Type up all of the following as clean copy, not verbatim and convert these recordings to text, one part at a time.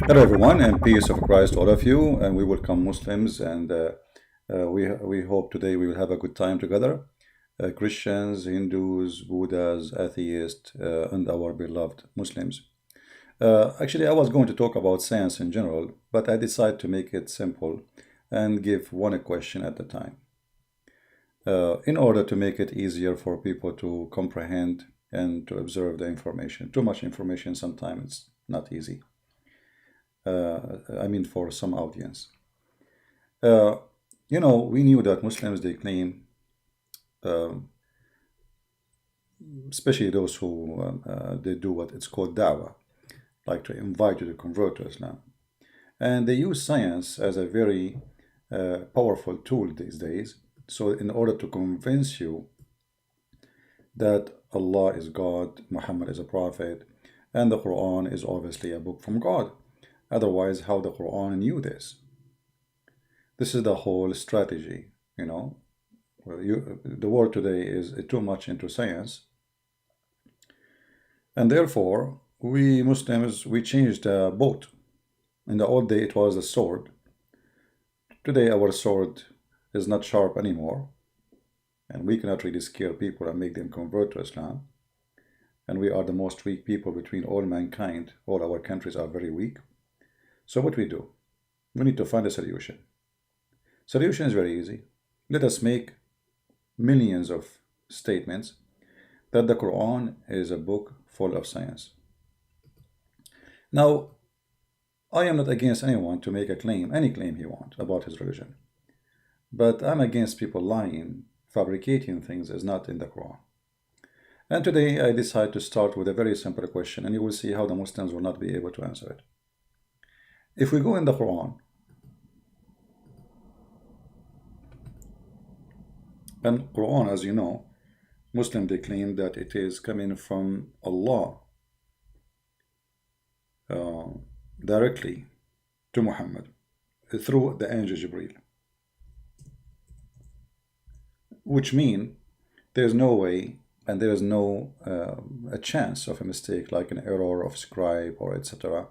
Hello, everyone, and peace of Christ to all of you. And we welcome Muslims, and we hope today we will have a good time together. Christians, Hindus, Buddhas, atheists, and our beloved Muslims. Actually, I was going to talk about science in general, but I decided to make it simple and give one question at a time, in order to make it easier for people to comprehend and to observe the information. Too much information sometimes it's not easy. I mean, for some audience. Uh, we knew that Muslims they claim, um, especially those who they do what it's called da'wah, like to invite you to convert to Islam, and they use science as a very powerful tool these days. So, in order to convince you that Allah is God, Muhammad is a prophet, and the Quran is obviously a book from God. Otherwise, how the Quran knew this? This is the whole strategy, you know. The world today is too much into science, and therefore we Muslims we changed the boat. In the old day, it was a sword. Today, our sword is not sharp anymore, and we cannot really scare people and make them convert to Islam. And we are the most weak people between all mankind. All our countries are very weak. So what we do? We need to find a solution. Solution is very easy. Let us make millions of statements that the Quran is a book full of science. Now, I am not against anyone to make a claim, any claim he wants about his religion. But I'm against people lying, fabricating things as not in the Quran. And today I decide to start with a very simple question, and you will see how the Muslims will not be able to answer it. If we go in the Quran, and Quran, as you know, Muslims they claim that it is coming from Allah directly to Muhammad through the angel Jibreel, which means there's no way and there is no a chance of a mistake like an error of scribe or etc.,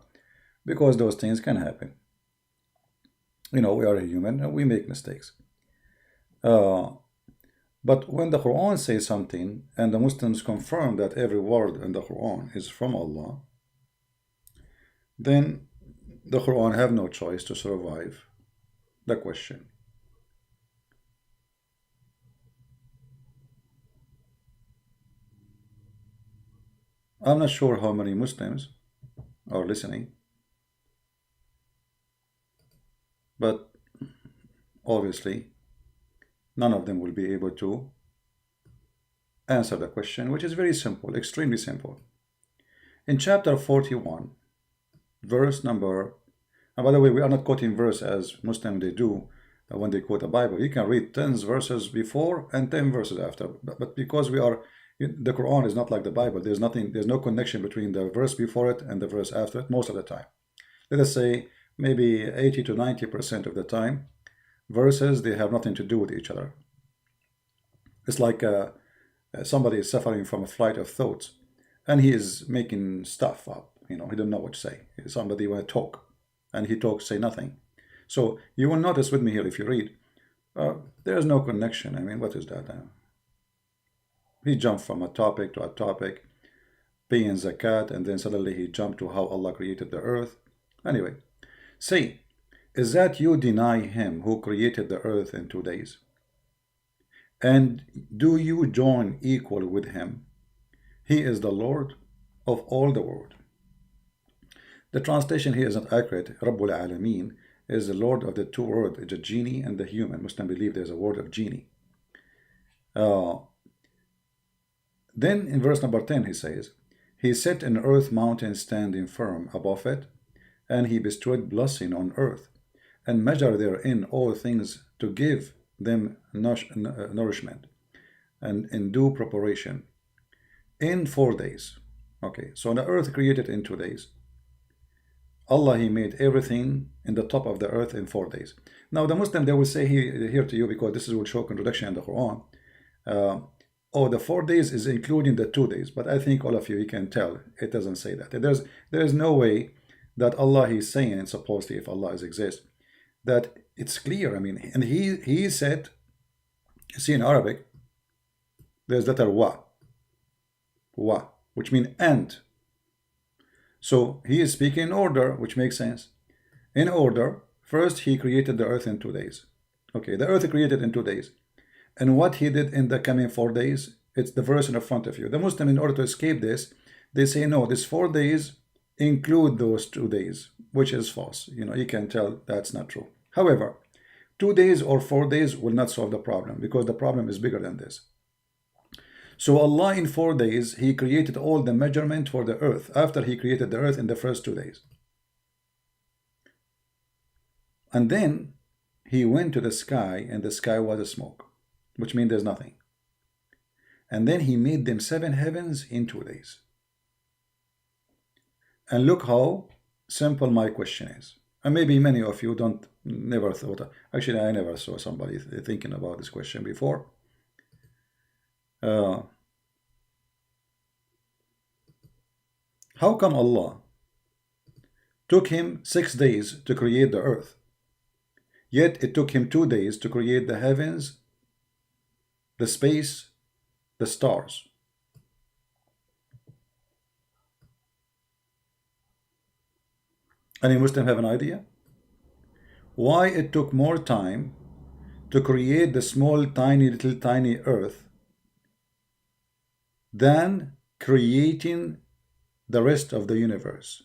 because those things can happen. We are a human and we make mistakes. But when the Quran says something and the Muslims confirm that every word in the Quran is from Allah, then the Quran have no choice to survive the question. I'm not sure how many Muslims are listening, but obviously none of them will be able to answer the question, which is very simple, extremely simple. In chapter 41, verse number, and by the way, we are not quoting verse as Muslims they do when they quote the Bible. You can read 10 verses before and 10 verses after, but because the Quran is not like the Bible, there's no connection between the verse before it and the verse after it most of the time. Let us say maybe 80 to 90% of the time, verses, they have nothing to do with each other. It's like somebody is suffering from a flight of thoughts, and he is making stuff up. He don't know what to say. Somebody want to talk, and he talks, say nothing. So you will notice with me here, if you read, there is no connection. I mean, what is that? He jumped from a topic to a topic, paying zakat, and then suddenly he jumped to how Allah created the earth. Anyway, say, is that you deny him who created the earth in 2 days? And do you join equal with him? He is the Lord of all the world. The translation here is not accurate. Rabbul Alameen is the Lord of the two worlds, the genie and the human. Muslims believe there's a word of genie. Then in verse number 10 he says, he set an earth mountain standing firm above it, and he bestowed blessing on earth, and measure therein all things to give them nourishment and in due preparation in 4 days. Okay, so the earth created in 2 days. Allah, he made everything in the top of the earth in 4 days. Now the Muslim, they will say here to you, because this will show contradiction in the Quran, oh, the 4 days is including the 2 days. But I think all of you can tell it doesn't say that. There is no way that Allah, he's saying, supposedly, if Allah exists, that it's clear. I mean, and he said, you see in Arabic, there's letter wa, which means and. So he is speaking in order, which makes sense. In order, first he created the earth in 2 days. Okay, the earth created in 2 days. And what he did in the coming 4 days, it's the verse in front of you. The Muslim, in order to escape this, they say, no, this 4 days include those 2 days, which is false. You know, you can tell that's not true. However, 2 days or 4 days will not solve the problem, because the problem is bigger than this. So Allah, in 4 days, he created all the measurement for the earth after he created the earth in the first 2 days. And then he went to the sky, and the sky was a smoke, which means there's nothing. And then he made them 7 heavens in 2 days. And look how simple my question is. And maybe many of you never thought. Actually, I never saw somebody thinking about this question before. How come Allah took him 6 days to create the earth, yet it took him 2 days to create the heavens, the space, the stars? Any Muslim have an idea? Why it took more time to create the small, tiny earth than creating the rest of the universe?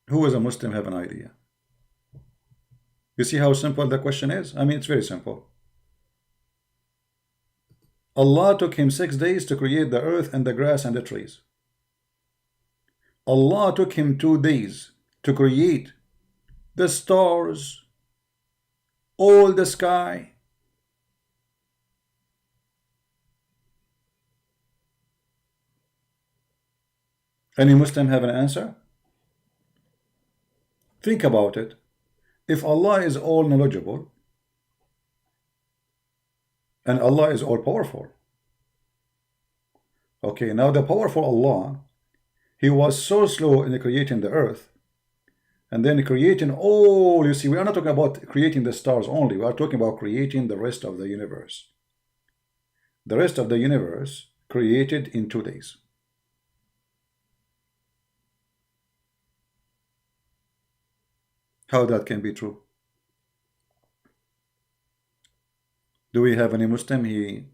Who is a Muslim have an idea? You see how simple the question is? I mean, it's very simple. Allah took him 6 days to create the earth and the grass and the trees. Allah took him 2 days to create the stars, all the sky. Any Muslim have an answer? Think about it. If Allah is all knowledgeable and Allah is all powerful, okay, now the powerful Allah, he was so slow in creating the earth, and then creating all, you see, we are not talking about creating the stars only, we are talking about creating the rest of the universe. The rest of the universe created in 2 days. How that can be true? Do we have any Muslim he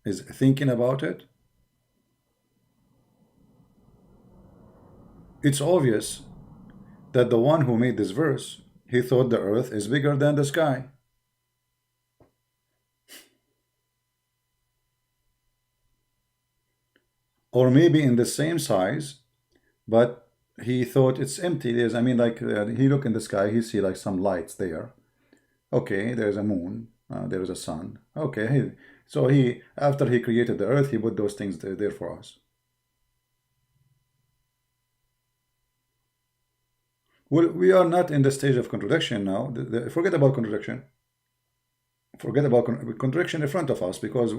is thinking about it? It's obvious that the one who made this verse, he thought the earth is bigger than the sky. Or maybe in the same size, but he thought it's empty. There's, I mean, like he look in the sky, he see like some lights there. Okay, there's a moon, there is a sun. Okay, so he, after he created the earth, he put those things there for us. Well, we are not in the stage of contradiction now. Forget about contradiction. Forget about contradiction in front of us, because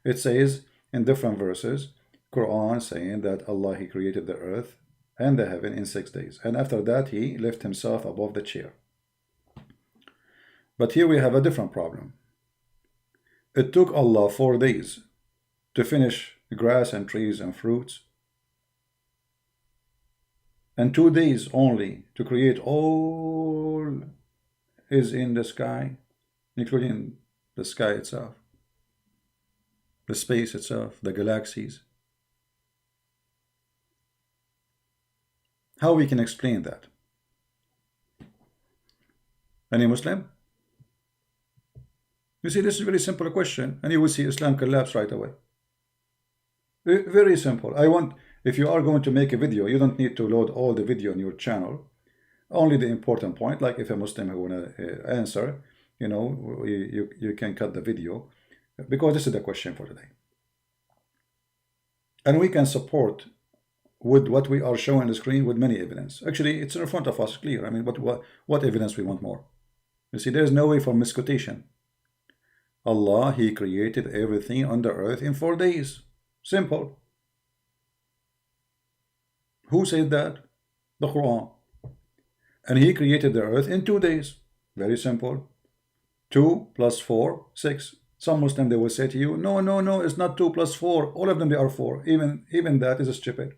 it says in different verses, Quran saying that Allah, he created the earth and the heaven in 6 days, and after that he lifted himself above the chair. But here we have a different problem. It took Allah 4 days to finish grass and trees and fruits, and 2 days only to create all is in the sky, including the sky itself, the space itself, the galaxies. How we can explain that? Any Muslim? You see, this is a very simple question, and you will see Islam collapse right away. Very simple. If you are going to make a video, you don't need to load all the video on your channel. Only the important point, like if a Muslim who want to answer, you know, you can cut the video, because this is the question for today. And we can support with what we are showing on the screen with many evidence. Actually, it's in front of us, clear. I mean, what evidence we want more? You see, there's no way for misquotation. Allah, he created everything on the earth in 4 days. Simple. Who said that? The Quran. And he created the earth in 2 days. Very simple. 2 plus 4, 6. Some Muslim, they will say to you, no, no, no, it's not 2 plus 4. All of them, they are 4. Even that is stupid.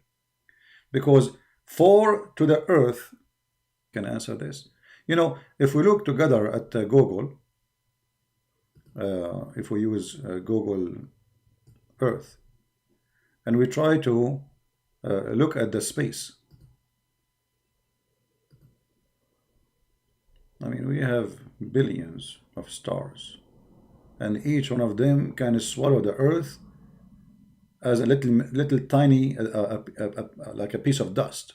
Because 4 to the earth can answer this. You know, if we look together at Google, if we use Google Earth, and we try to look at the space. I mean, we have billions of stars, and each one of them can swallow the earth as a little tiny, like a piece of dust.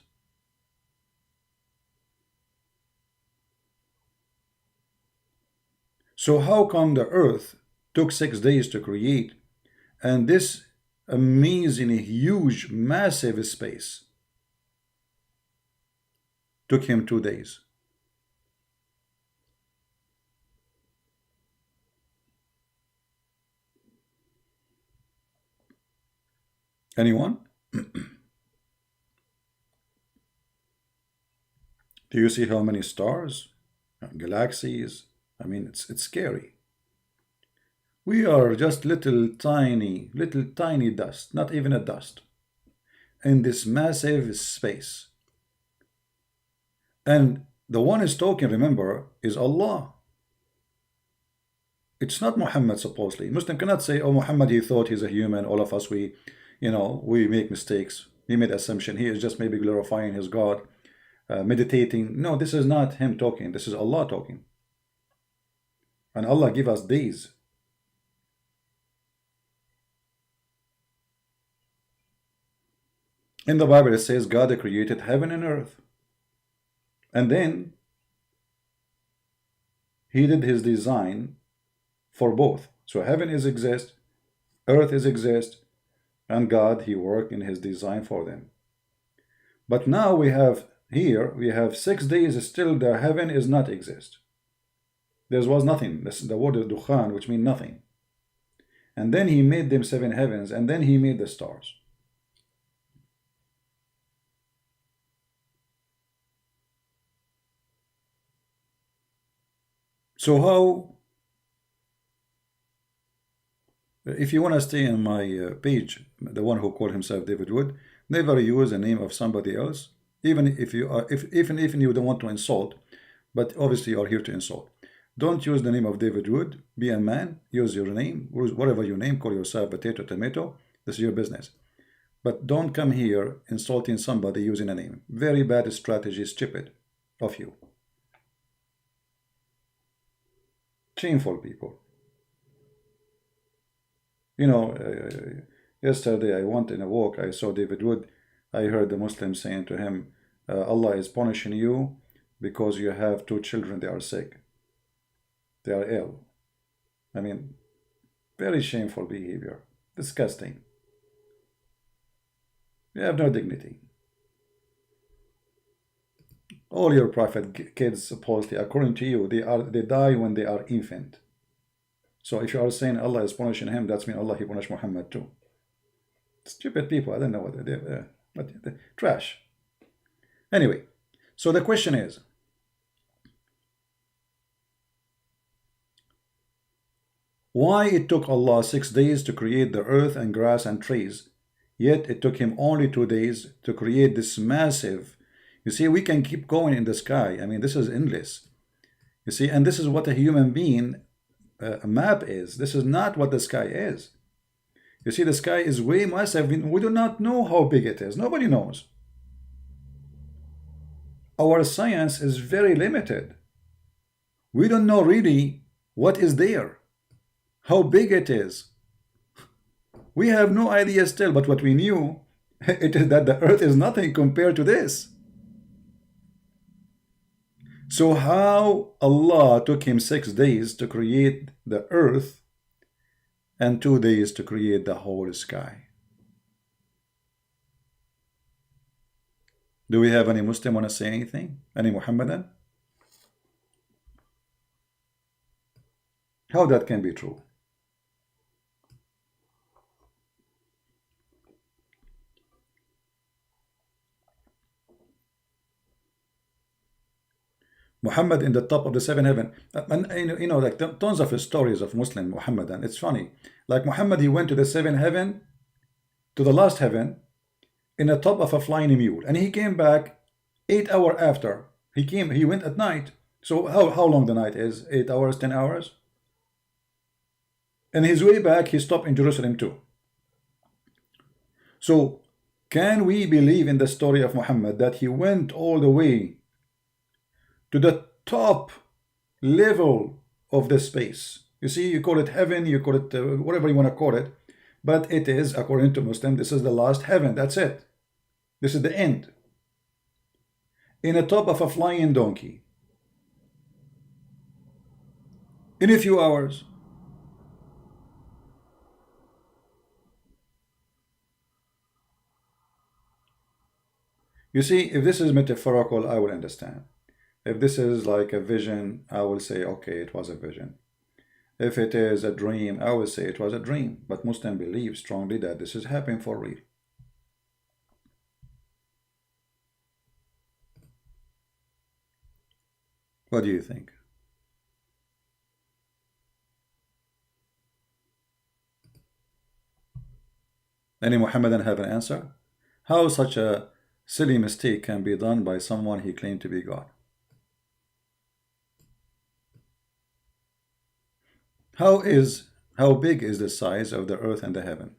So how come the earth took 6 days to create, and this amazing, huge, massive space took him 2 days? Anyone? Do you see how many stars, galaxies? I mean, it's scary. We are just little tiny dust, not even a dust, in this massive space. And the one is talking, remember, is Allah. It's not Muhammad, supposedly. Muslim cannot say, oh, Muhammad, he thought he's a human. All of us, we make mistakes. He made assumption. He is just maybe glorifying his God, meditating. No, this is not him talking. This is Allah talking. And Allah give us days. In the Bible, it says God created heaven and earth. And then he did his design for both. So heaven is exist, earth is exist, and God, he worked in his design for them. But now we have 6 days, still the heaven is not exist. There was nothing. This is the word dukhan, which means nothing. And then he made them 7 heavens, and then he made the stars. So how, if you want to stay in my page, the one who called himself David Wood, never use the name of somebody else, even if you are, even if you don't want to insult, but obviously you are here to insult. Don't use the name of David Wood. Be a man. Use your name, whatever your name. Call yourself potato, tomato. This is your business. But don't come here insulting somebody using a name. Very bad strategy, stupid of you. Shameful people. You know, yesterday I went in a walk. I saw David Wood. I heard the Muslim saying to him, Allah is punishing you because you have 2 children. They are sick. They are ill. I mean, very shameful behavior. Disgusting. You have no dignity. All your prophet kids, supposedly, according to you, they die when they are infant. So if you are saying Allah is punishing him, that's mean Allah, he punished Muhammad too. Stupid people. I don't know what they do. But trash. Anyway, so the question is, why it took Allah 6 days to create the earth and grass and trees, yet it took him only 2 days to create this massive. You see, we can keep going in the sky. I mean, this is endless. You see, and this is what a human being a map is. This is not what the sky is. You see, the sky is way massive. We do not know how big it is. Nobody knows. Our science is very limited. We don't know really what is there, how big it is. We have no idea still, but what we knew, it is that the earth is nothing compared to this. So how Allah took him 6 days to create the earth and 2 days to create the whole sky? Do we have any Muslim want to say anything? Any Muhammadan? How that can be true? Muhammad in the top of the seven heaven. And like tons of stories of Muslim Muhammad, and it's funny. Like Muhammad, he went to the seven heaven, to the last heaven, in the top of a flying mule, and he came back 8 hours after. He went at night. So how long the night is? 8 hours, 10 hours. And his way back, he stopped in Jerusalem too. So can we believe in the story of Muhammad that he went all the way to the top level of the space? You see, you call it heaven, you call it whatever you want to call it, but it is, according to Muslim, this is the last heaven. That's it. This is the end. In the top of a flying donkey. In a few hours. You see, if this is metaphorical, I will understand. If this is like a vision, I will say, okay, it was a vision. If it is a dream, I will say it was a dream. But Muslims believe strongly that this is happening for real. What do you think? Any Muhammadan have an answer? How such a silly mistake can be done by someone he claimed to be God? How big is the size of the earth and the heaven?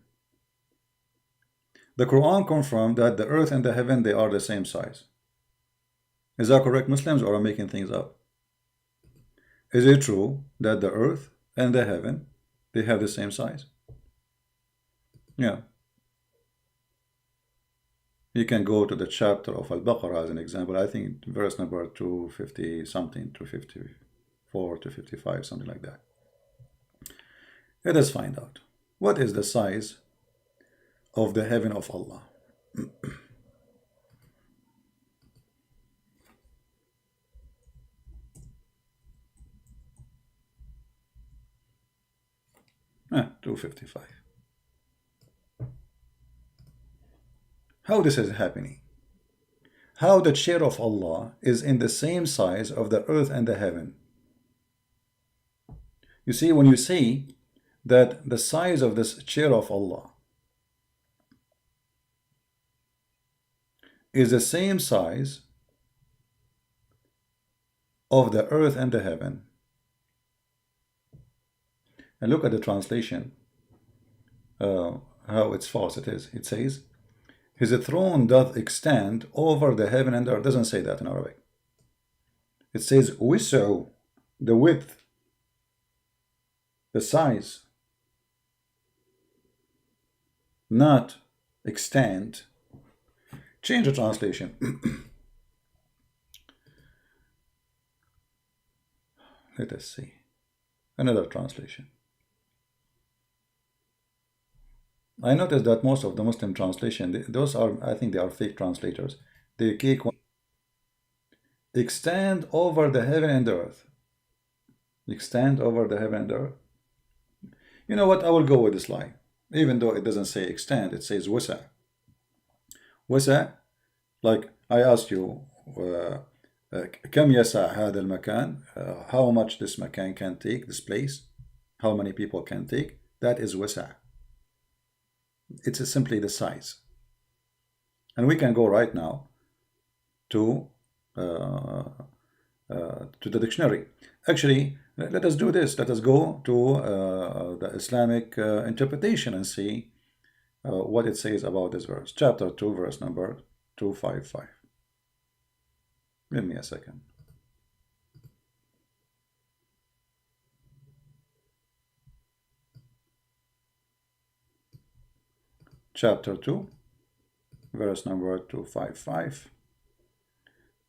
The Quran confirmed that the earth and the heaven, they are the same size. Is that correct, Muslims, or are making things up? Is it true that the earth and the heaven, they have the same size? Yeah. You can go to the chapter of Al-Baqarah as an example. I think verse number 250 something, 254 to 55, something like that. Let us find out. What is the size of the heaven of Allah? 255. How this is happening? How the chair of Allah is in the same size of the earth and the heaven? You see, when you say that the size of this chair of Allah is the same size of the earth and the heaven, and look at the translation, how it's false it is. It says, his throne doth extend over the heaven and earth. It doesn't say that in Arabic. It says wis'u, the width, the size, not extend. Change the translation. Let us see. Another translation. I noticed that most of the Muslim translation, those are, I think they are fake translators. They take extend over the heaven and the earth. Extend over the heaven and the earth. You know what? I will go with this lie. Even though it doesn't say extend, it says wasa. Wasa, like I asked you, كم يسع هذا المكان? How much this makan can take, this place? How many people can take? That is wasa. It's simply the size. And we can go right now to the dictionary. Actually, let us do this. Let us go to the Islamic interpretation and see what it says about this verse. Chapter 2, verse number 255. Give me a second. Chapter 2, verse number 255.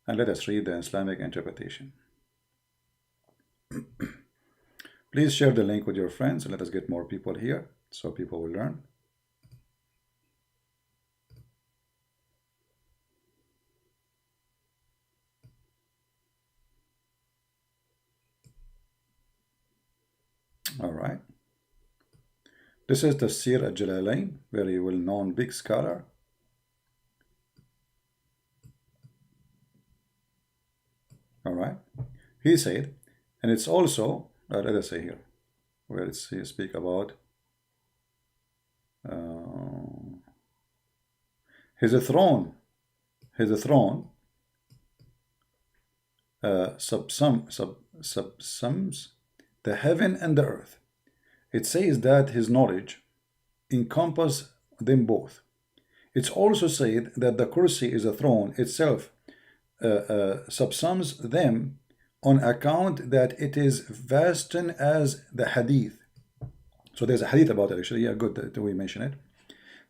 And let us read the Islamic interpretation. Please share the link with your friends and let us get more people here so people will learn. All right. This is Tafsir al-Jalalain, very well-known big scholar. All right. He said, and it's also, let us say here, where it's he speak about his throne subsums the heaven and the earth. It says that his knowledge encompass them both. It's also said that the kursi is a throne itself subsums them on account that it is vasten as the hadith. So there's a hadith about it actually. Yeah, good that we mention it.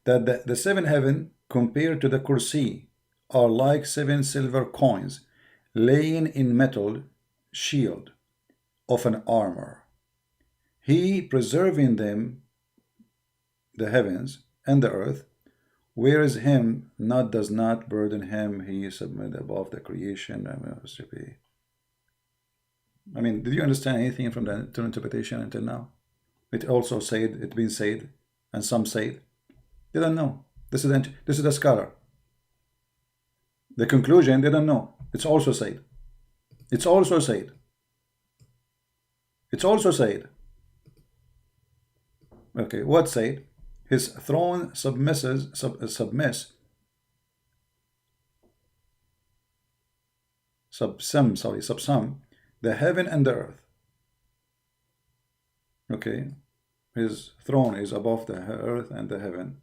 That the seven heaven compared to the kursi are like 7 silver coins laying in metal shield of an armor. He preserving them, the heavens and the earth, whereas him not does not burden him, he submit above the creation. I mean, did you understand anything from the interpretation until now? It also said, it been said, and some said, they don't know. This is the scholar. The conclusion, they don't know. It's also said. It's also said. It's also said. Okay, what said? His throne subsum the heaven and the earth. Okay, his throne is above the earth and the heaven.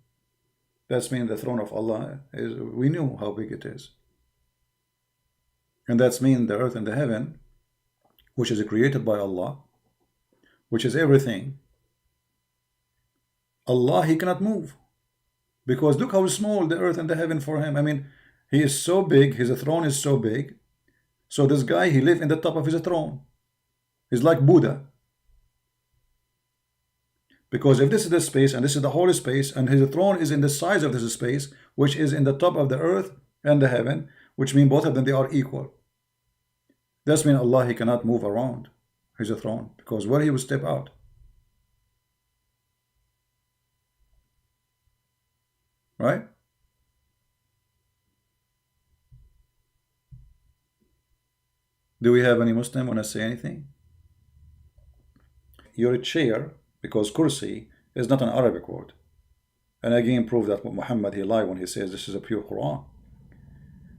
That's mean the throne of Allah is, we knew how big it is. And that's mean the earth and the heaven, which is created by Allah, which is everything. Allah, he cannot move. Because look how small the earth and the heaven for him. I mean, he is so big, his throne is so big. So this guy, he lives in the top of his throne. He's like Buddha. Because if this is the space and this is the holy space and his throne is in the size of this space, which is in the top of the earth and the heaven, which mean both of them, they are equal. That's mean Allah, he cannot move around his throne because where he will step out. Right? Do we have any Muslim want to say anything? Your chair, because kursi is not an Arabic word. And again, prove that Muhammad, he lied when he says this is a pure Quran.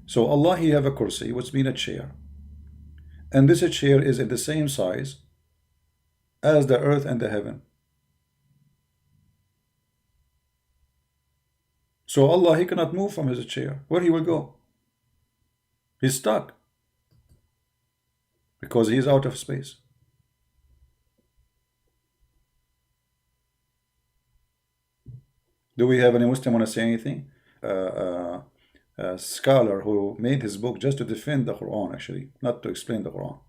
So Allah, he have a kursi, which means a chair. And this chair is at the same size as the earth and the heaven. So Allah, he cannot move from his chair. Where he will go? He's stuck. Because he is out of space. Do we have any Muslim want to say anything? A scholar who made his book just to defend the Quran, actually, not to explain the Quran.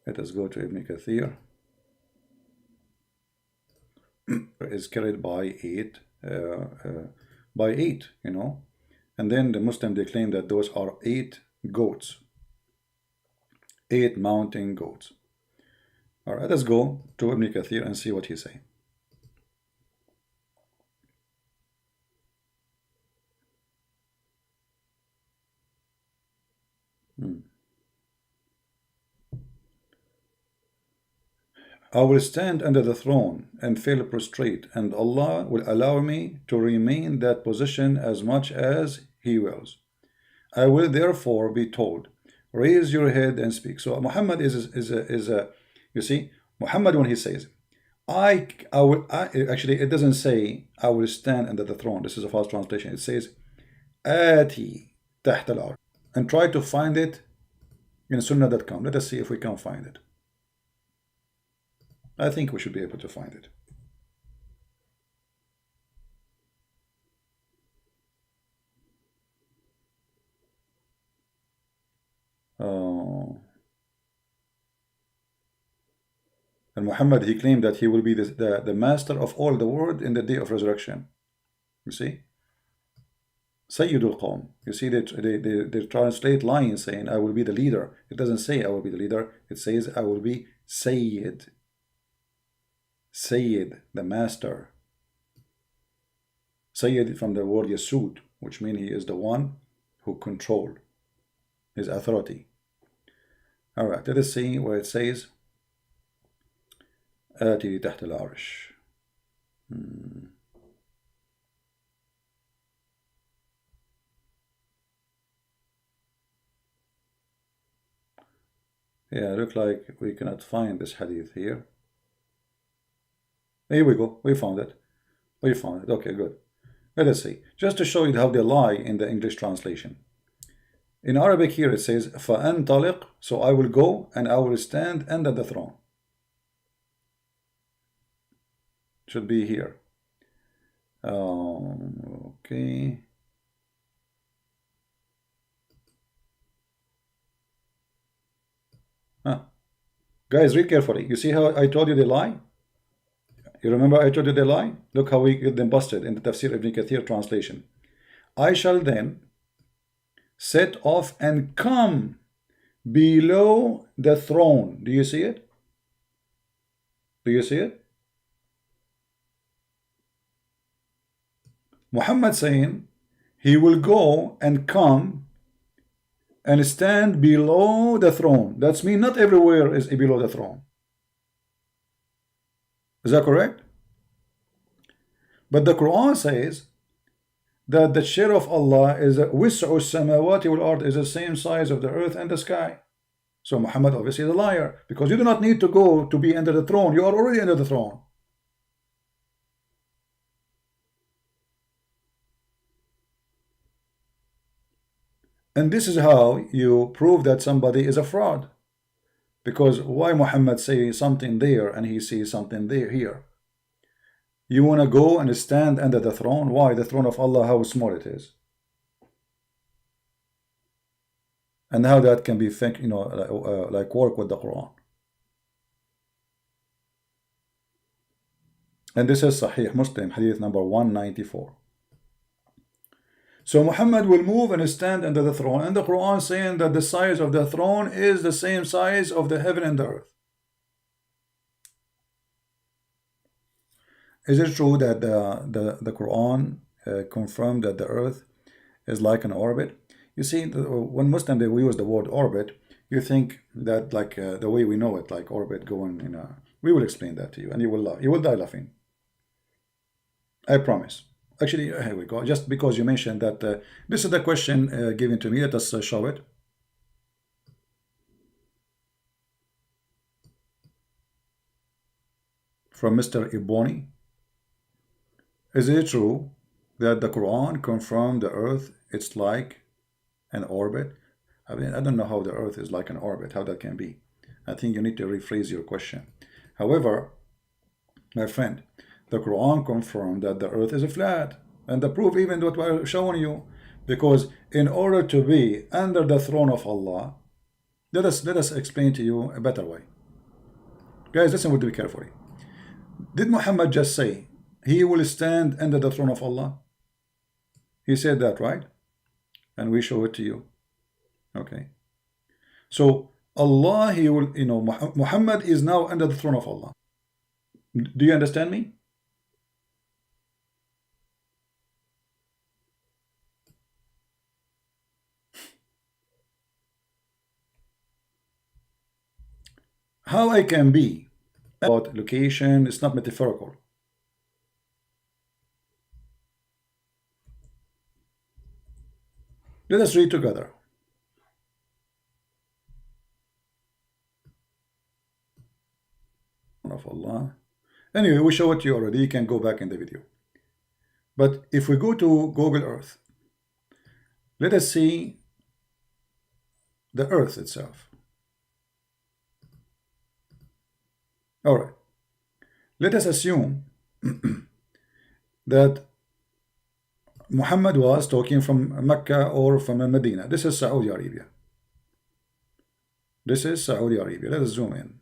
Let us go to Ibn Kathir. Is carried by eight, you know, and then the Muslim, they claim that those are 8 goats, 8 mountain goats. All right, let's go to Ibn Kathir and see what he say. I will stand under the throne and fell prostrate, and Allah will allow me to remain that position as much as He wills. I will therefore be told, raise your head and speak. So Muhammad is a you see, Muhammad, when he says, actually it doesn't say I will stand under the throne. This is a false translation. It says Ati تحت العرش, and try to find it in sunnah.com. Let us see if we can find it. I think we should be able to find it. And Muhammad, he claimed that he will be the master of all the world in the day of resurrection. You see? Sayyidul Qawm. You see, they translate lines saying, I will be the leader. It doesn't say I will be the leader. It says I will be Sayyid. Sayyid, the master. Sayyid from the word Yasud, which means he is the one who controls his authority. All right, let us see where it says آتي تحت العرش. Yeah, look like we cannot find this hadith here. Here we go. We found it. We found it. Okay, good. Let us see. Just to show you how they lie in the English translation. In Arabic here it says فَأَنْطَلِقْ, so I will go and I will stand under the throne. Should be here. Okay. Guys, read carefully. You see how I told you they lie? You remember I told you they lie? Look how we get them busted in the Tafsir Ibn Kathir translation. I shall then set off and come below the throne. Do you see it? Do you see it? Muhammad saying he will go and come and stand below the throne. That's mean not everywhere is below the throne. Is that correct? But the Quran says that the share of Allah is وسع السماوات والأرض, is the same size of the earth and the sky. So Muhammad obviously is a liar, because you do not need to go to be under the throne. You are already under the throne. And this is how you prove that somebody is a fraud. Because why Muhammad say something there and he sees something there here? You want to go and stand under the throne? Why? The throne of Allah, how small it is. And how that can be, you know, like work with the Quran. And this is Sahih Muslim, hadith number 194. So Muhammad will move and stand under the throne. And the Quran saying that the size of the throne is the same size of the heaven and the earth. Is it true that the Quran confirmed that the earth is like an orbit? You see, when Muslims they use the word orbit, you think that like the way we know it, like orbit going in a... We will explain that to you and you will laugh. You will die laughing. I promise. Actually, here we go. Just because you mentioned that this is the question given to me, let us show it. From Mr. Iboni. Is it true that the Quran confirmed the earth it's like an orbit? I mean, I don't know how the earth is like an orbit, how that can be. I think you need to rephrase your question. However, my friend, the Quran confirmed that the earth is flat, and the proof even what we're showing you, because in order to be under the throne of Allah, let us explain to you a better way. Guys, listen to me carefully. Did Muhammad just say he will stand under the throne of Allah? He said that, right? And we show it to you. Okay. So Allah, he will, you know, Muhammad is now under the throne of Allah. Do you understand me? How I can be about location, it's not metaphorical. Let us read together. Of Allah. Anyway, we show it to you already. You can go back in the video. But if we go to Google Earth, let us see the Earth itself. All right. Let us assume that Muhammad was talking from Mecca or from Medina. This is Saudi Arabia. This is Saudi Arabia. Let us zoom in.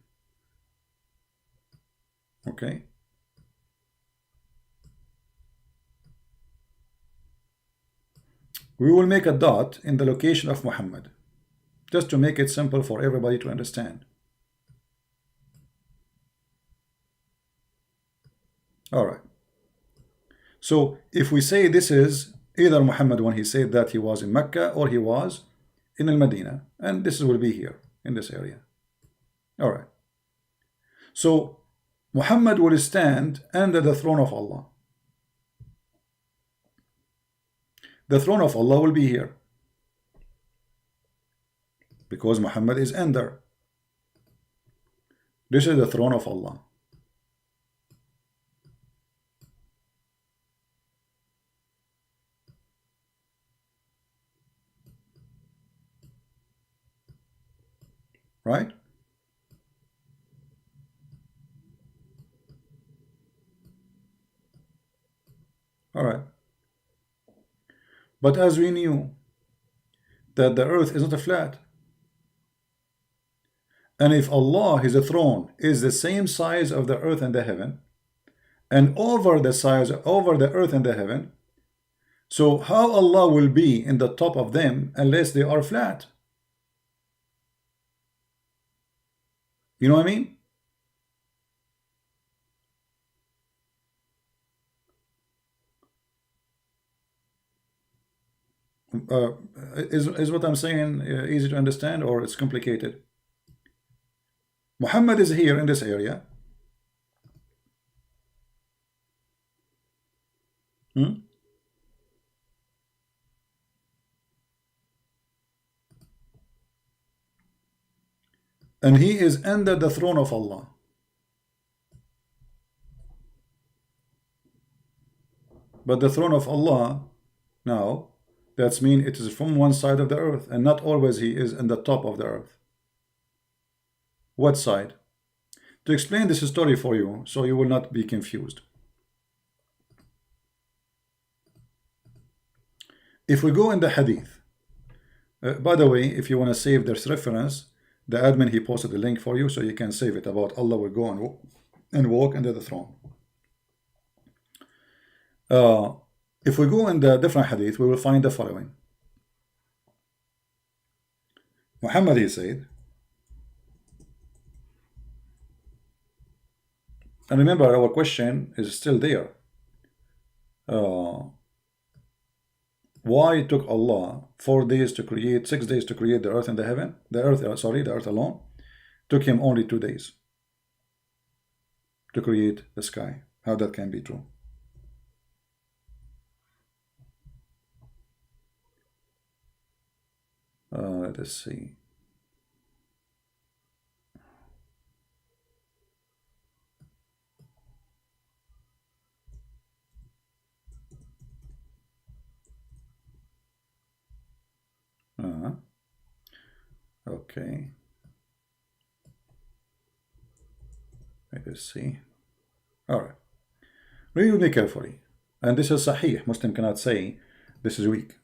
Okay. We will make a dot in the location of Muhammad, just to make it simple for everybody to understand. All right. So if we say this is either Muhammad when he said that he was in Mecca or he was in Al-Madinah, and this will be here in this area. All right. So Muhammad will stand under the throne of Allah. The throne of Allah will be here because Muhammad is under. This is the throne of Allah. Right? All right. But as we knew that the earth is not a flat, and if Allah, his throne, is the same size of the earth and the heaven, and over the size over the earth and the heaven, so how Allah will be in the top of them unless they are flat? You know what I mean? Is what I'm saying easy to understand, or it's complicated? Muhammad is here in this area. And he is under the throne of Allah. But the throne of Allah, now, that's mean it is from one side of the earth, and not always he is in the top of the earth. What side? To explain this story for you, so you will not be confused. If we go in the hadith, by the way, if you want to save this reference, the admin, he posted the link for you, so you can save it about Allah will go and walk under the throne. If we go in the different hadith, we will find the following. Muhammad, he said, and remember our question is still there. Why it took Allah 4 days to create, 6 days to create the earth and the heaven? The earth alone took him only 2 days to create the sky. How that can be true? Let us see. Okay. Let us see. All right. Read with me carefully. And this is Sahih. Muslim cannot say this is weak.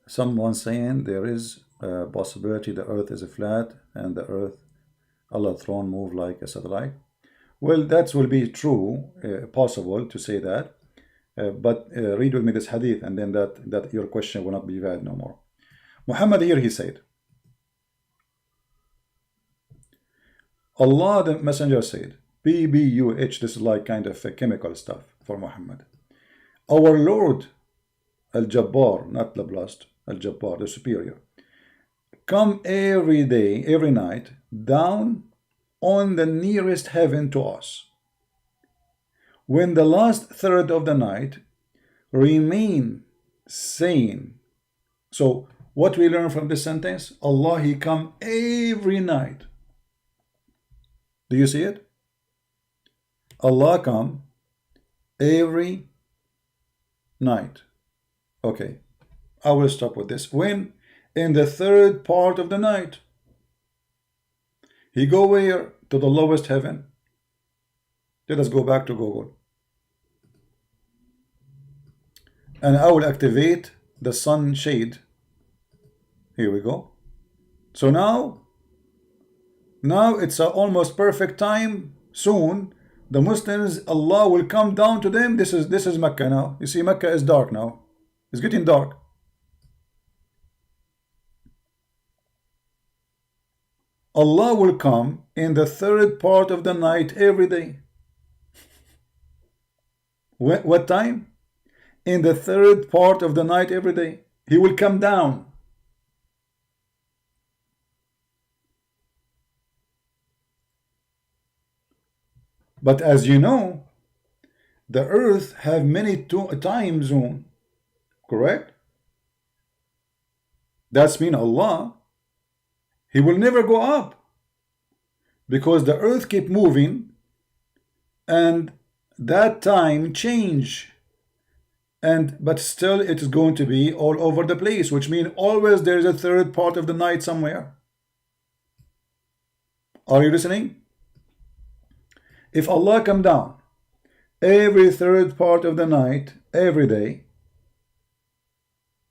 Someone saying there is a possibility the earth is flat and the earth, Allah's throne move like a satellite. Well, that will be true, possible to say that. But read with me this hadith, and then that your question will not be valid no more. Muhammad here, he said, Allah the messenger said, BBUH, this is like kind of chemical stuff for Muhammad. Our Lord, Al-Jabbar, not the blessed, Al-Jabbar, the superior, come every day, every night, down on the nearest heaven to us. When the last third of the night remain sane. So what we learn from this sentence, Allah, he come every night. Do you see it? Allah come every night. Okay, I will stop with this. When? In the third part of the night. He go where? To the lowest heaven. Let us go back to Google. And I will activate the sun shade. Here we go. So now it's almost perfect time. Soon the Muslims, Allah will come down to them. This is Mecca now. You see, Mecca is dark now. It's getting dark. Allah will come in the third part of the night every day. What time? In the third part of the night every day. He will come down. But as you know, the earth have many time zone, correct? That's mean Allah, he will never go up, because the earth keep moving and that time change, but still it is going to be all over the place, which means always there is a third part of the night somewhere. Are you listening? If Allah come down every third part of the night every day,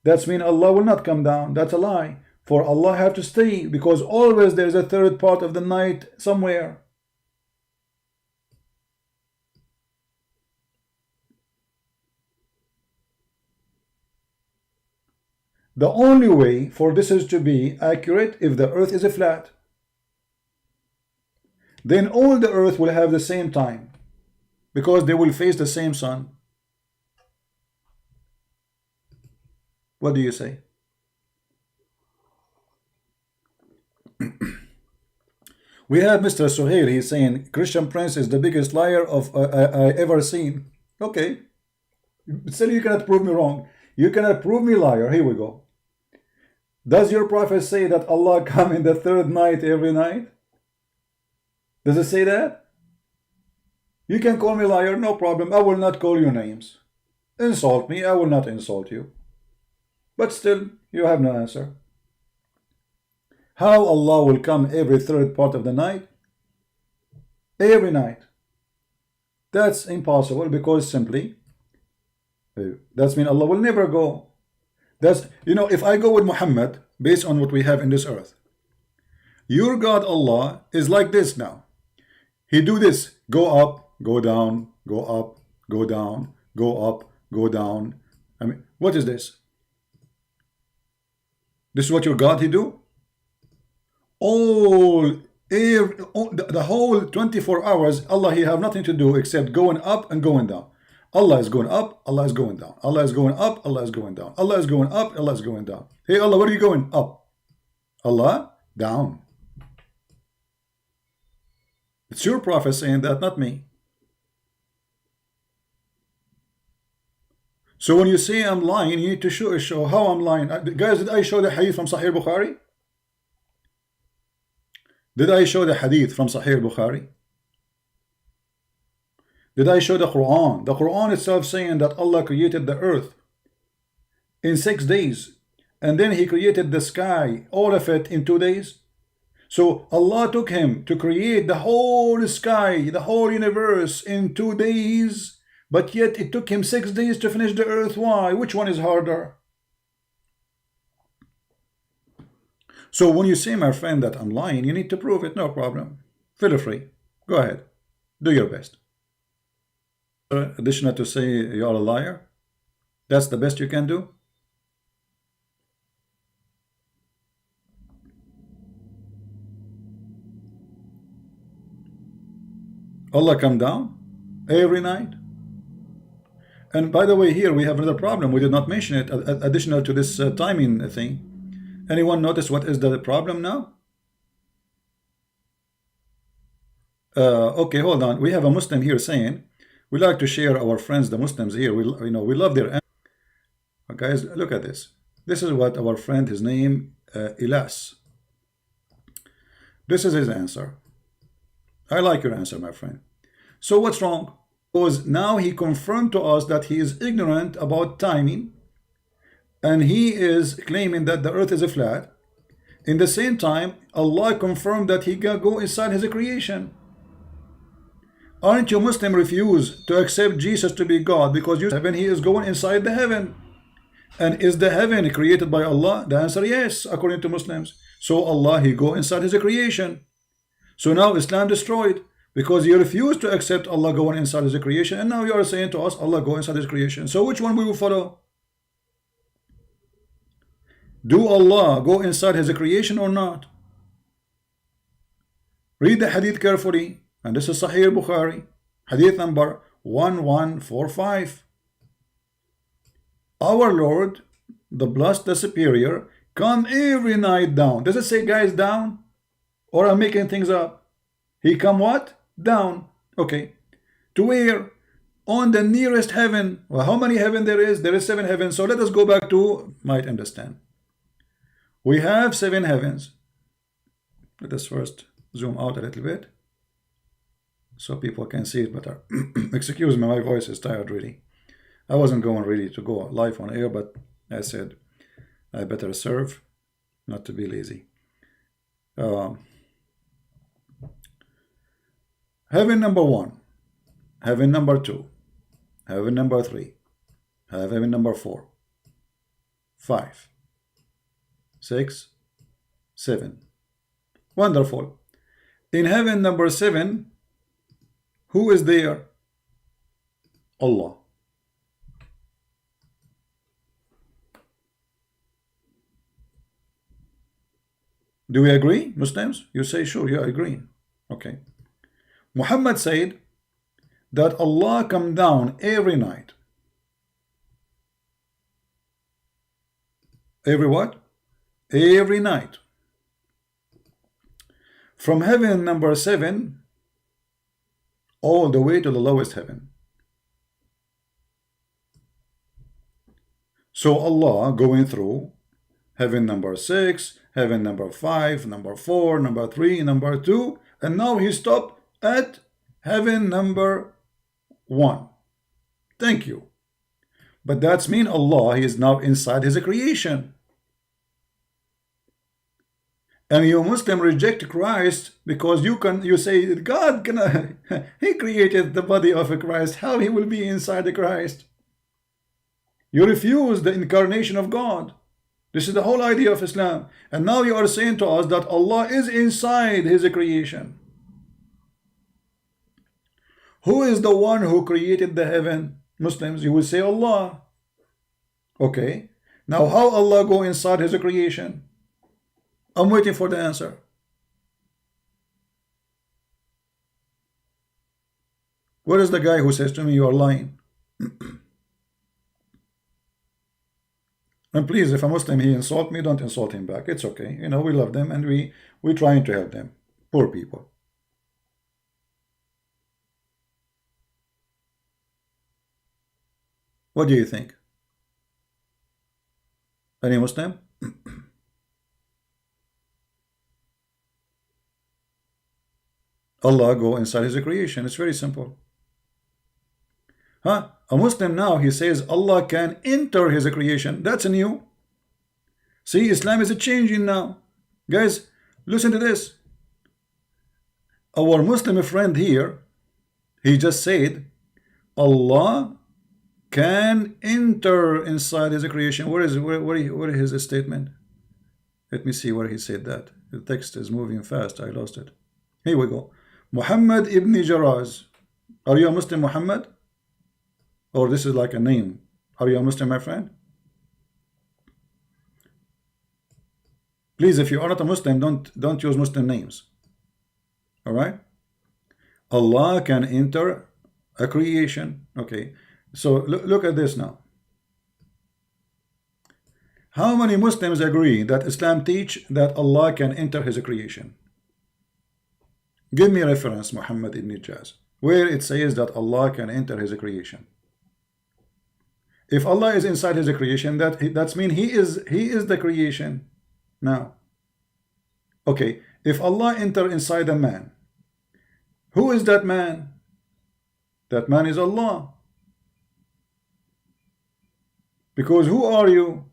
that's mean Allah will not come down. That's a lie. For Allah have to stay, because always there is a third part of the night somewhere. The only way for this is to be accurate if the earth is a flat. Then all the earth will have the same time, because they will face the same sun. What do you say? We have Mr. Suhail. He's saying Christian Prince is the biggest liar of I ever seen. Okay, still you cannot prove me wrong. You cannot prove me liar. Here we go. Does your prophet say that Allah come in the third night every night? Does it say that? You can call me liar, no problem. I will not call you names. Insult me, I will not insult you. But still, you have no answer. How Allah will come every third part of the night? Every night. That's impossible, because simply, that's mean Allah will never go. That's, you know, if I go with Muhammad, based on what we have in this earth, your God Allah is like this now. He do this, go up, go down, go up, go down, go up, go down. I mean, what is this? This is what your God he do? The whole 24 hours, Allah he have nothing to do except going up and going down. Allah is going up, Allah is going down. Allah is going up, Allah is going down. Allah is going up, Allah is going down. Hey Allah, where are you going? Up. Allah, down. It's your prophet saying that, not me. So when you say I'm lying, you need to show how I'm lying. Guys, did I show the hadith from Sahih Bukhari? Did I show the hadith from Sahih Bukhari? Did I show the Quran? The Quran itself saying that Allah created the earth in 6 days, and then he created the sky, all of it in 2 days. So Allah took him to create the whole sky, the whole universe in 2 days, but yet it took him 6 days to finish the earth. Why? Which one is harder? So when you say, my friend, that I'm lying, you need to prove it. No problem. Feel free. Go ahead. Do your best. Additional to say you're a liar? That's the best you can do? Allah come down every night. And by the way, here we have another problem. We did not mention it, additional to this timing thing. Anyone notice what is the problem now? Okay, hold on. We have a Muslim here saying, we like to share our friends, the Muslims here. We love their. Guys, look at this. This is what our friend, his name, Ilas. This is his answer. I like your answer, my friend. So what's wrong? Because now he confirmed to us that he is ignorant about timing, and he is claiming that the earth is a flat. In the same time, Allah confirmed that he can go inside his creation. Aren't you Muslim refuse to accept Jesus to be God because you heaven, he is going inside the heaven? And is the heaven created by Allah? The answer yes, according to Muslims. So Allah, he go inside his creation. So now Islam destroyed, because you refuse to accept Allah going inside his creation, and now you are saying to us Allah go inside his creation. So which one we will follow? Do Allah go inside his creation or not? Read the hadith carefully, and this is Sahih Bukhari, hadith number 1145. Our Lord, the blessed, the superior, come every night down. Does it say guys down? Or I'm making things up? He come what? Down. Okay. To where? On the nearest heaven. Well, how many heaven there is? There is 7 heavens. So let us go back to, might understand. We have 7 heavens. Let us first zoom out a little bit so people can see it better. Excuse me, my voice is tired really. I wasn't going really to go live on air, but I said I better serve, not to be lazy. Heaven number 1, heaven number 2, heaven number 3, heaven number 4, 5, 6, 7. Wonderful. In heaven number 7, who is there? Allah. Do we agree, Muslims? You say sure, you agree. Okay. Muhammad said that Allah come down every night. Every what? Every night. From heaven number 7 all the way to the lowest heaven. So Allah going through heaven number 6, heaven number 5, number 4, number 3, number 2, and now he stopped at heaven number 1. Thank you. But that's mean Allah, he is now inside his creation. And you Muslim reject Christ because you say God can he created the body of a Christ. How he will be inside the Christ? You refuse the incarnation of God. This is the whole idea of Islam. And now you are saying to us that Allah is inside his creation. Who is the one who created the heaven? Muslims, you will say Allah. Okay. Now how Allah go inside his creation? I'm waiting for the answer. Where is the guy who says to me you are lying? And please, if a Muslim he insult me, don't insult him back. It's okay. You know, we love them and we're trying to help them. Poor people. What do you think? Any Muslim? Allah go inside his creation. It's very simple. Huh? A Muslim now, he says Allah can enter his creation. That's new. See, Islam is changing now. Guys, listen to this. Our Muslim friend here, he just said Allah can enter inside his creation. Where is his statement? Let me see where he said that. The text is moving fast. I lost it. Here we go. Muhammad ibn Jaraz. Are you a Muslim, Muhammad? Or this is like a name. Are you a Muslim, my friend? Please, if you are not a Muslim, don't use Muslim names. All right? Allah can enter a creation. Okay. So look at this now. How many Muslims agree that Islam teach that Allah can enter his creation? Give me a reference, Muhammad ibn Jaz, where it says that Allah can enter his creation. If Allah is inside his creation, that's mean he is the creation. Now, okay, if Allah enter inside a man, who is that man? That man is Allah. Because who are you?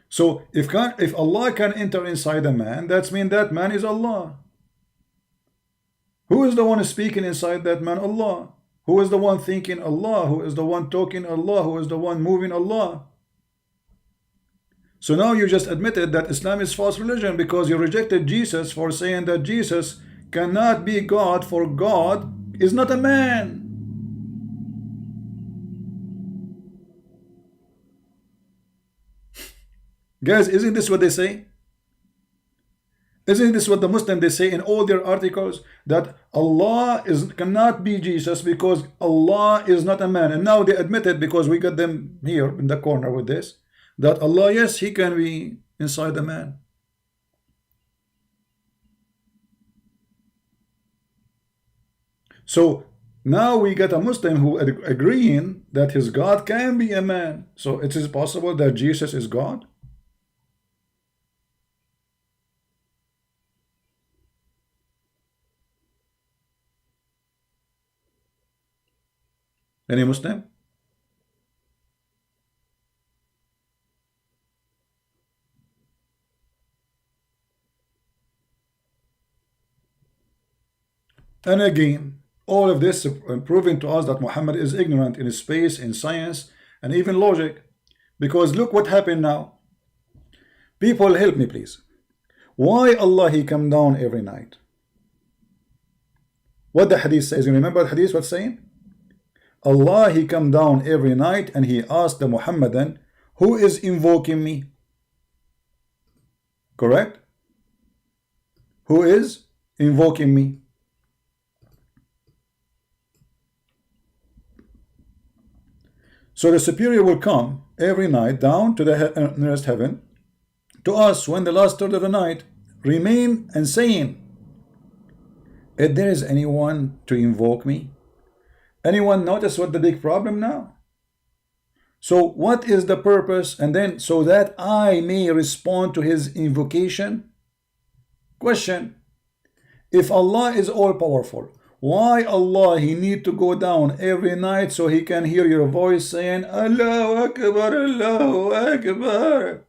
So if Allah can enter inside a man, that's mean that man is Allah. Who is the one speaking inside that man? Allah. Who is the one thinking? Allah. Who is the one talking? Allah. Who is the one moving? Allah. So now you just admitted that Islam is false religion because you rejected Jesus for saying that Jesus cannot be God, for God is not a man. Guys, isn't this what they say? Isn't this what the Muslims they say in all their articles, that Allah cannot be Jesus because Allah is not a man? And now they admit it because we got them here in the corner with this, that Allah, yes, he can be inside the man. So now we get a Muslim who agreeing that his God can be a man. So it is possible that Jesus is God. Any Muslim? And again, all of this proving to us that Muhammad is ignorant in space, in science, and even logic. Because look what happened now. People, help me please. Why Allah he come down every night? What the hadith says, you remember the hadith what's saying? Allah he come down every night and he asked the Muhammadan, who is invoking me? Correct? Who is invoking me? So the superior will come every night down to the nearest heaven to us when the last third of the night remain and saying, if there is anyone to invoke me. Anyone notice what the big problem now? So what is the purpose? And then so that I may respond to his invocation. Question: if Allah is all powerful, why Allah he need to go down every night so he can hear your voice saying Allahu Akbar, Allahu Akbar?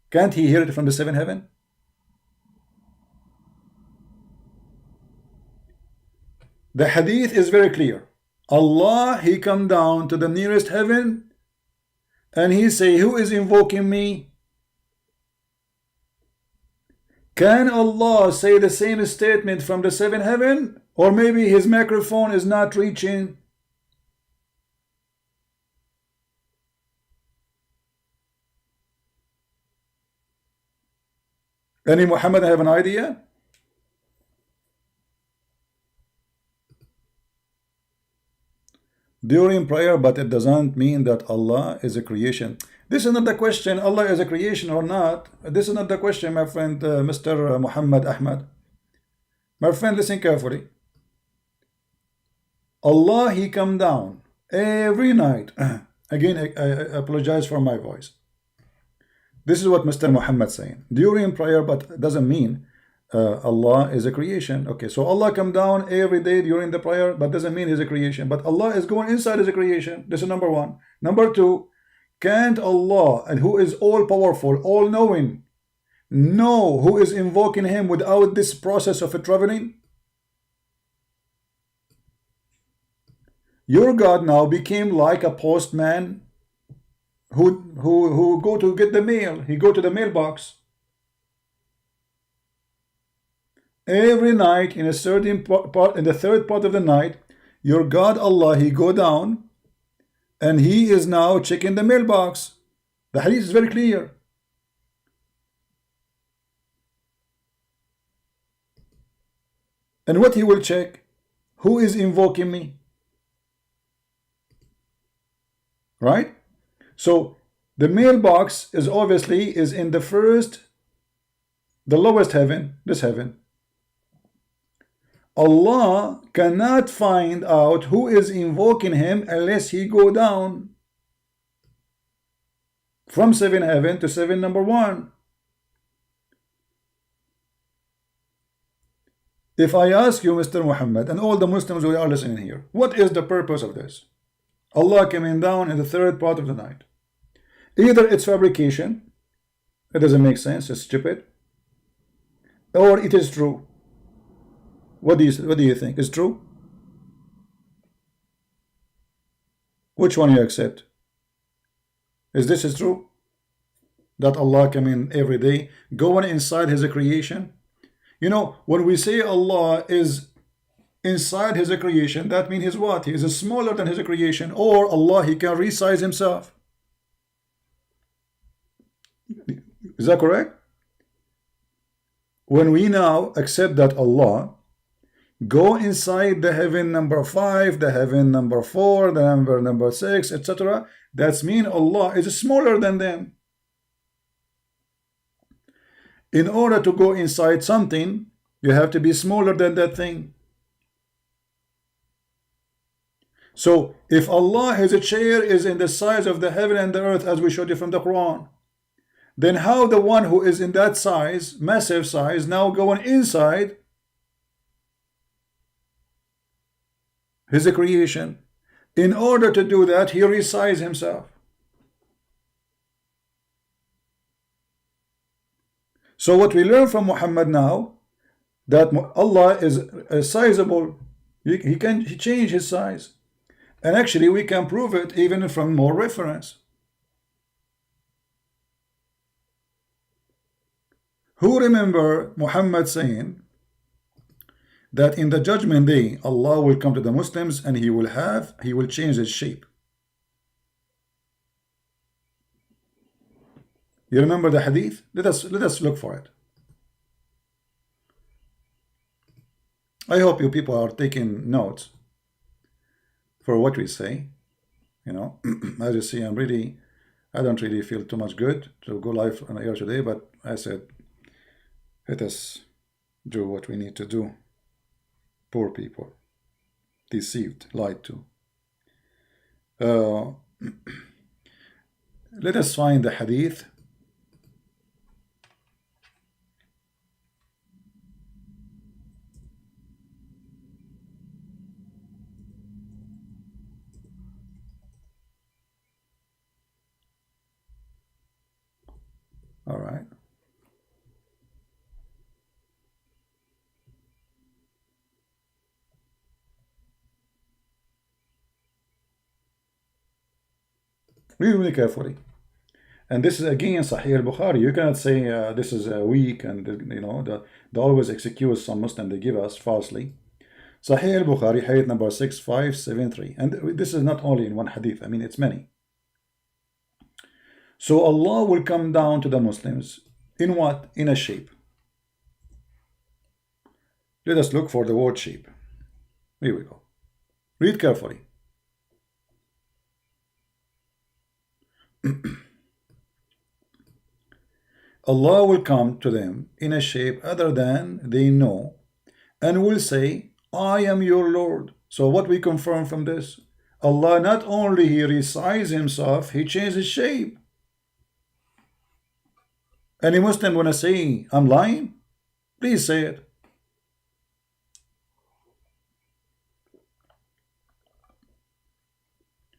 Can't he hear it from the seventh heaven? The hadith is very clear. Allah he come down to the nearest heaven and he say, who is invoking me? Can Allah say the same statement from the seventh heaven? Or maybe his microphone is not reaching? Any Muhammad have an idea? During prayer, but it doesn't mean that Allah is a creation. This is not the question, Allah is a creation or not. This is not the question, my friend, Mr. Muhammad Ahmad. My friend, listen carefully. Allah, he come down every night. Again, I apologize for my voice. This is what Mr. Muhammad saying. During prayer, but it doesn't mean Allah is a creation. Okay, so Allah come down every day during the prayer, but doesn't mean he's a creation. But Allah is going inside as a creation. This is number one. Number two, can't Allah, and who is all powerful, all knowing, know who is invoking him without this process of traveling? Your God now became like a postman who go to get the mail. He go to the mailbox. Every night in a certain part, in the third part of the night, your God Allah, he go down and he is now checking the mailbox. The hadith is very clear. And what he will check? Who is invoking me? Right? So the mailbox is obviously is in the first, the lowest heaven, this heaven. Allah cannot find out who is invoking him unless he go down from seven heaven to seven number one. If I ask you, Mr. Muhammad, and all the Muslims who are listening here, what is the purpose of this? Allah coming down in the third part of the night. Either it's fabrication, it doesn't make sense, it's stupid, or it is true. What do you think? Is true? Which one you accept? Is this is true? That Allah come in every day, going inside his creation? You know, when we say Allah is inside his creation, that means he's what? He is smaller than his creation, or Allah, he can resize himself. Is that correct? When we now accept that Allah go inside the heaven number 5, the heaven number 4, the number 6, etc., that's mean Allah is smaller than them. In order to go inside something, you have to be smaller than that thing. So if Allah, his chair is in the size of the heaven and the earth, as we showed you from the Quran, then how the one who is in that size, massive size, now going inside his creation? In order to do that, he resized himself. So what we learn from Muhammad now, that Allah is sizable, he can change his size. And actually we can prove it even from more reference. Who remember Muhammad saying that in the judgment day Allah will come to the Muslims and he will change his shape? You remember the hadith? Let us look for it. I hope you people are taking notes for what we say. You know, as you see, I don't really feel too much good to go live on air today, but I said, let us do what we need to do. Poor people, deceived, lied to. Let us find the hadith. All right. Really carefully. And this is again Sahih al-Bukhari. You cannot say this is weak, and you know, they always excuse some Muslim they give us falsely. Sahih al-Bukhari, hadith number 6573. And this is not only in one hadith, I mean it's many. So Allah will come down to the Muslims in what? In a shape. Let us look for the word shape. Here we go. Read carefully. Allah will come to them in a shape other than they know, and will say, I am your Lord. So what we confirm from this? Allah not only he resized himself, he changed his shape. Any Muslim wanna say I'm lying? Please say it.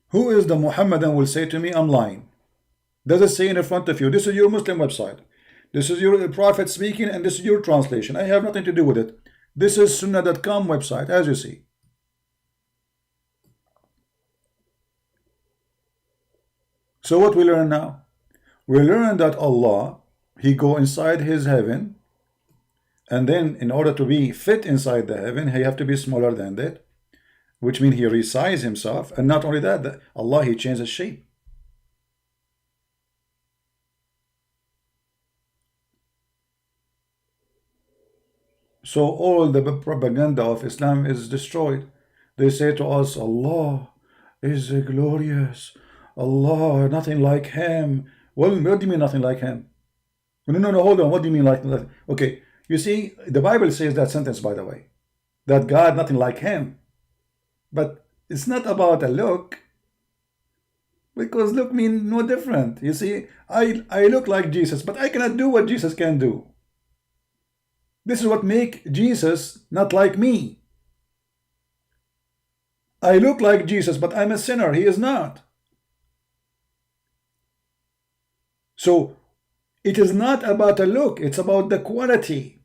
Who is the Muhammadan will say to me I'm lying? Does it say in front of you? This is your Muslim website. This is your prophet speaking, and this is your translation. I have nothing to do with it. This is sunnah.com website, as you see. So what we learn now? We learn that Allah, he go inside his heaven, and then in order to be fit inside the heaven, he have to be smaller than that, which means he resized himself. And not only that, Allah, he changed his shape. So all the propaganda of Islam is destroyed. They say to us, Allah is glorious. Allah, nothing like him. Well, what do you mean nothing like him? No, hold on. What do you mean like? Okay, you see, the Bible says that sentence, by the way, that God nothing like him. But it's not about a look, because look mean no different. You see, I look like Jesus, but I cannot do what Jesus can do. This is what make Jesus not like me. I look like Jesus, but I'm a sinner. He is not. So it is not about a look, it's about the quality,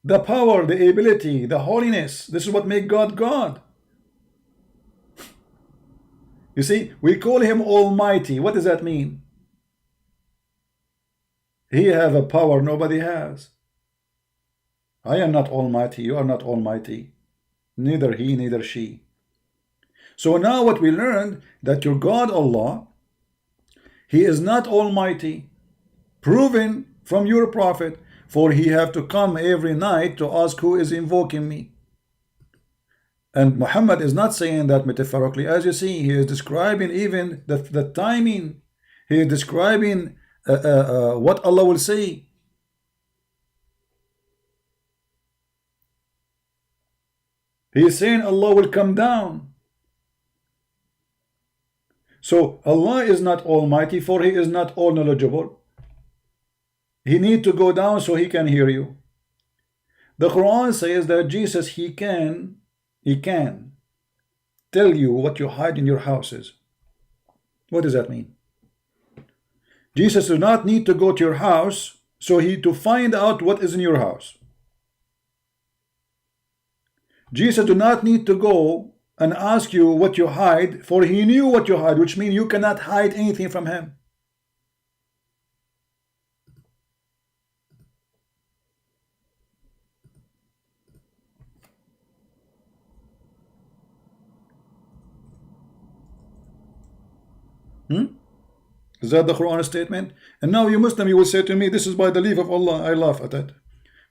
the power, the ability, the holiness. This is what makes God God. You see, we call him Almighty. What does that mean? He have a power nobody has. I am not almighty, you are not almighty. Neither he, neither she. So now what we learned, that your God Allah, He is not almighty, proven from your prophet, for he have to come every night to ask who is invoking me. And Muhammad is not saying that metaphorically. As you see, he is describing even the timing. He is describing what Allah will say. He is saying Allah will come down. So Allah is not almighty, for he is not all knowledgeable. He need to go down so he can hear you. The Quran says that Jesus, he can tell you what you hide in your houses. What does that mean? Jesus does not need to go to your house to find out what is in your house. Jesus do not need to go and ask you what you hide, for he knew what you hide, which means you cannot hide anything from him. Is that the Quran statement? And now you Muslim, you will say to me, this is by the leave of Allah. I laugh at it.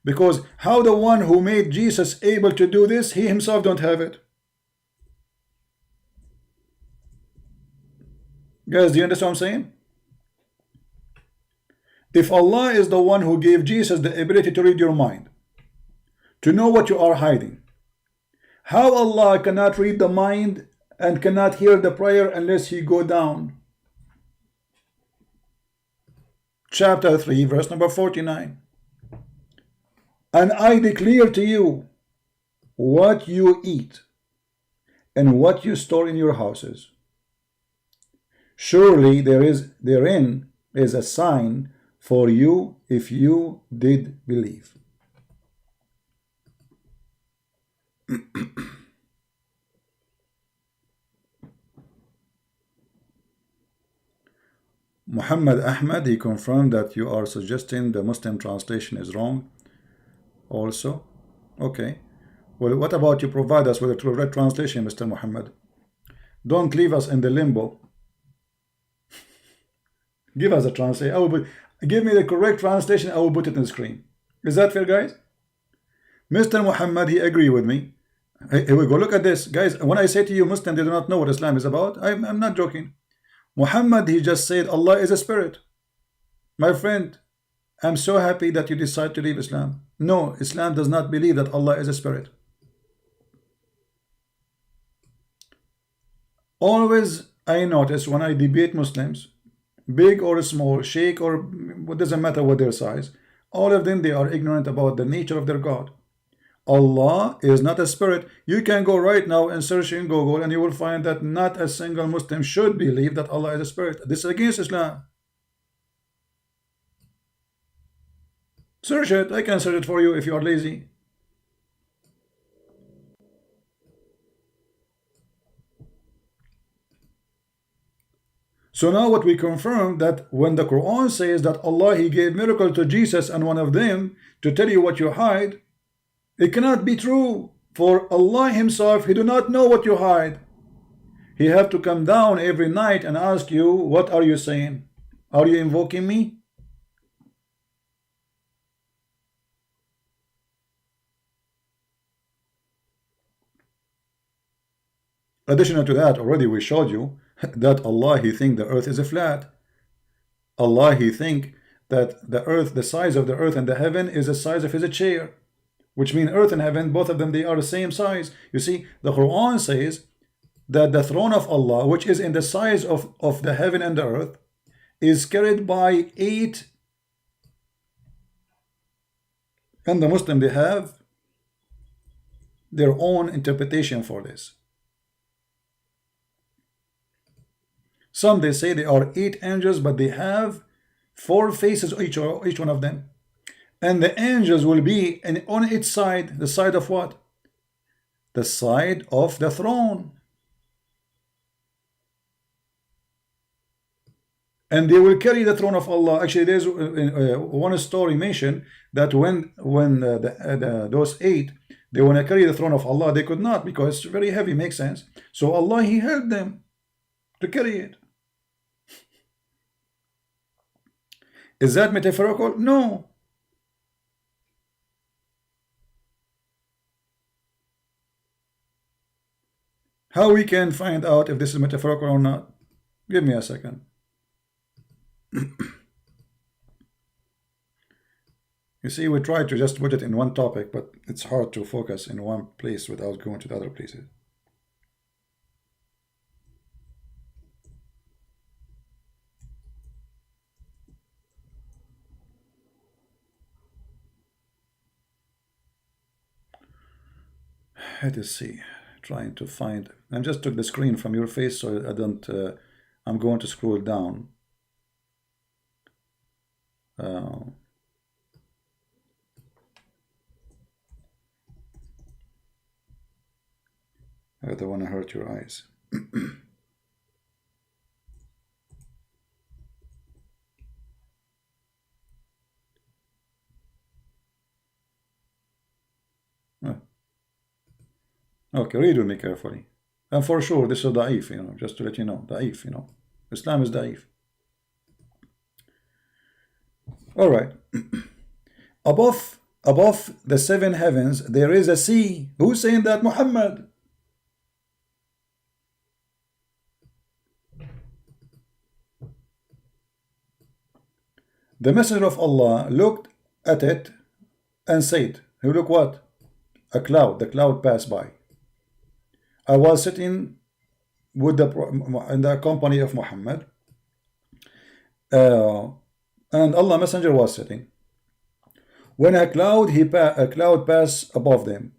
Because how the one who made Jesus able to do this, he himself don't have it? Guys, do you understand what I'm saying? If Allah is the one who gave Jesus the ability to read your mind, to know what you are hiding, how Allah cannot read the mind and cannot hear the prayer unless he go down? Chapter 3, verse number 49. And I declare to you what you eat and what you store in your houses. Surely therein is a sign for you if you did believe. Muhammad Ahmad, he confirmed that you are suggesting the Muslim translation is wrong also. Okay, well, what about you provide us with a correct translation, Mr. Muhammad? Don't leave us in the limbo. Give us a translation. Give me the correct translation. I will put it on the screen. Is that fair, guys? Mr. Muhammad, he agree with me. Here we go. Look at this, guys. When I say to you, Muslim, they do not know what Islam is about. I'm not joking. Muhammad, he just said Allah is a spirit. My friend, I'm so happy that you decide to leave Islam. No, Islam does not believe that Allah is a spirit. Always I notice when I debate Muslims, big or small, sheikh or it doesn't matter what their size, all of them, they are ignorant about the nature of their God. Allah is not a spirit. You can go right now and search in Google and you will find that not a single Muslim should believe that Allah is a spirit. This is against Islam. Search it. I can search it for you if you are lazy. So now what we confirm that when the Quran says that Allah, he gave miracle to Jesus and one of them to tell you what you hide, it cannot be true, for Allah himself, he do not know what you hide. He have to come down every night and ask you, what are you saying? Are you invoking me? Additional to that, already we showed you that Allah, he think the earth is a flat. Allah, he think that the earth, the size of the earth and the heaven is the size of his chair. Which mean earth and heaven, both of them, they are the same size. You see, the Quran says that the throne of Allah, which is in the size of the heaven and the earth, is carried by 8. And the Muslim, they have their own interpretation for this. Some, they say they are 8 angels, but they have 4 faces each one of them. And the angels will be on its side. The side of what? The side of the throne. And they will carry the throne of Allah. Actually, there's one story mentioned that when those 8, they want to carry the throne of Allah, they could not, because it's very heavy. Makes sense. So Allah, he helped them to carry it. Is that metaphorical? No. How we can find out if this is metaphorical or not? Give me a second. You see, we try to just put it in one topic, but it's hard to focus in one place without going to the other places. Let us see. Trying to find. I just took the screen from your face, so I don't. I'm going to scroll down. I don't want to hurt your eyes. Okay, read with me carefully. And for sure, this is da'if, just to let you know. Da'if, Islam is da'if. All right. above the seven heavens, there is a sea. Who's saying that? Muhammad. The Messenger of Allah looked at it and said, "You look what? A cloud. The cloud passed by. I was sitting with in the company of Muhammad, and Allah Messenger was sitting. When a cloud passed above them,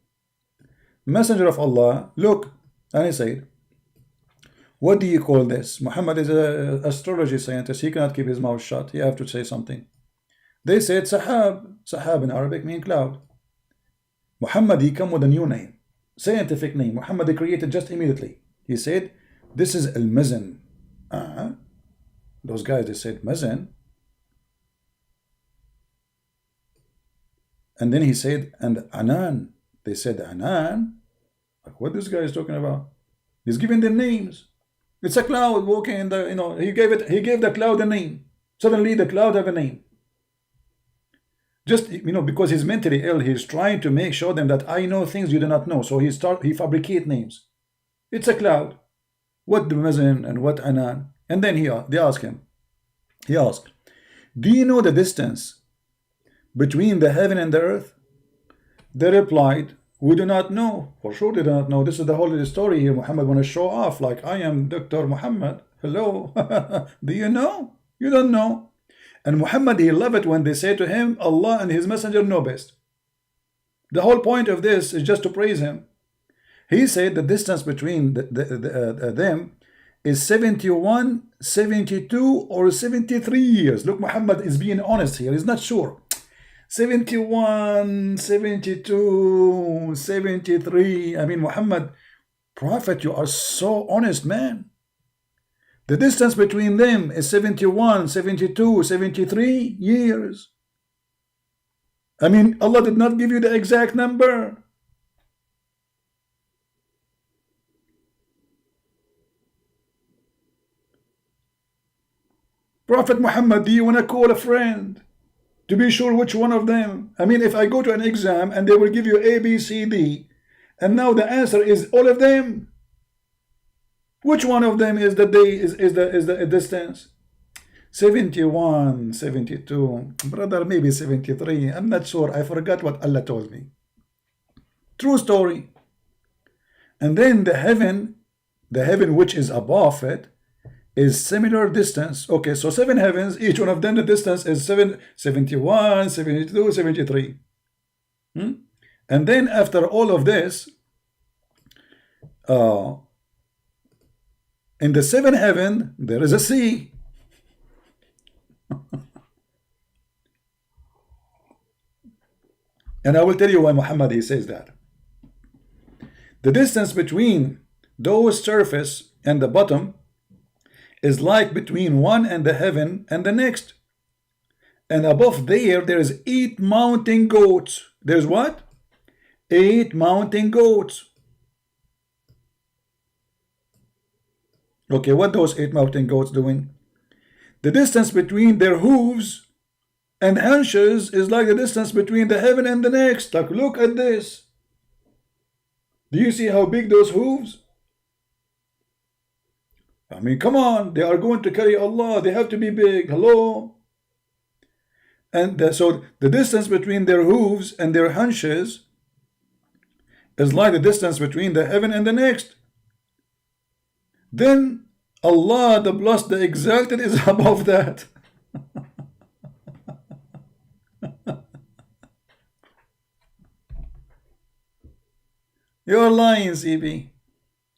Messenger of Allah looked and he said, 'What do you call this?' Muhammad is an astrology scientist. He cannot keep his mouth shut. He have to say something. They said sahab. Sahab in Arabic means cloud. Muhammad, he come with a new name, scientific name. Muhammad created just immediately. He said, this is al-mizan. Those guys, they said mizan. And then he said, and anan. They said anan. Like, what this guy is talking about? He's giving them names. It's a cloud walking in the, he gave the cloud a name. Suddenly the cloud have a name. Just, because he's mentally ill, he's trying to show them that I know things you do not know. So he fabricate names. It's a cloud. What the Mizan and what Anan? And then they ask him. He asked, do you know the distance between the heaven and the earth? They replied, we do not know. For sure they do not know. This is the whole story here. Muhammad want to show off like, I am Dr. Muhammad. Hello. Do you know? You don't know. And Muhammad, he loved it when they say to him, Allah and his messenger know best. The whole point of this is just to praise him. He said the distance between them is 71, 72, or 73 years. Look, Muhammad is being honest here. He's not sure. 71, 72, 73. I mean, Muhammad, Prophet, you are so honest, man. The distance between them is 71, 72, 73 years. I mean, Allah did not give you the exact number. Prophet Muhammad, do you want to call a friend to be sure which one of them? I mean, if I go to an exam and they will give you A, B, C, D, and now the answer is all of them, which one of them is the distance? 71, 72, brother, maybe 73. I'm not sure. I forgot what Allah told me. True story. And then the heaven which is above it, is similar distance. Okay, so 7 heavens, each one of them, the distance is 71, 72, 73. And then after all of this, in the 7th heaven, there is a sea. And I will tell you why Muhammad, he says that. The distance between those surface and the bottom is like between one and the heaven and the next. And above there is 8 mountain goats. There's what? 8 mountain goats. Okay, what those 8 mountain goats doing? The distance between their hooves And hunches is like the distance between the heaven and the next. Like, look at this. Do you see how big those hooves? I mean, come on, they are going to carry Allah. They have to be big. Hello? And so the distance between their hooves and their hunches is like the distance between the heaven and the next. Then Allah, the blessed, the exalted, is above that. You're lying, CP.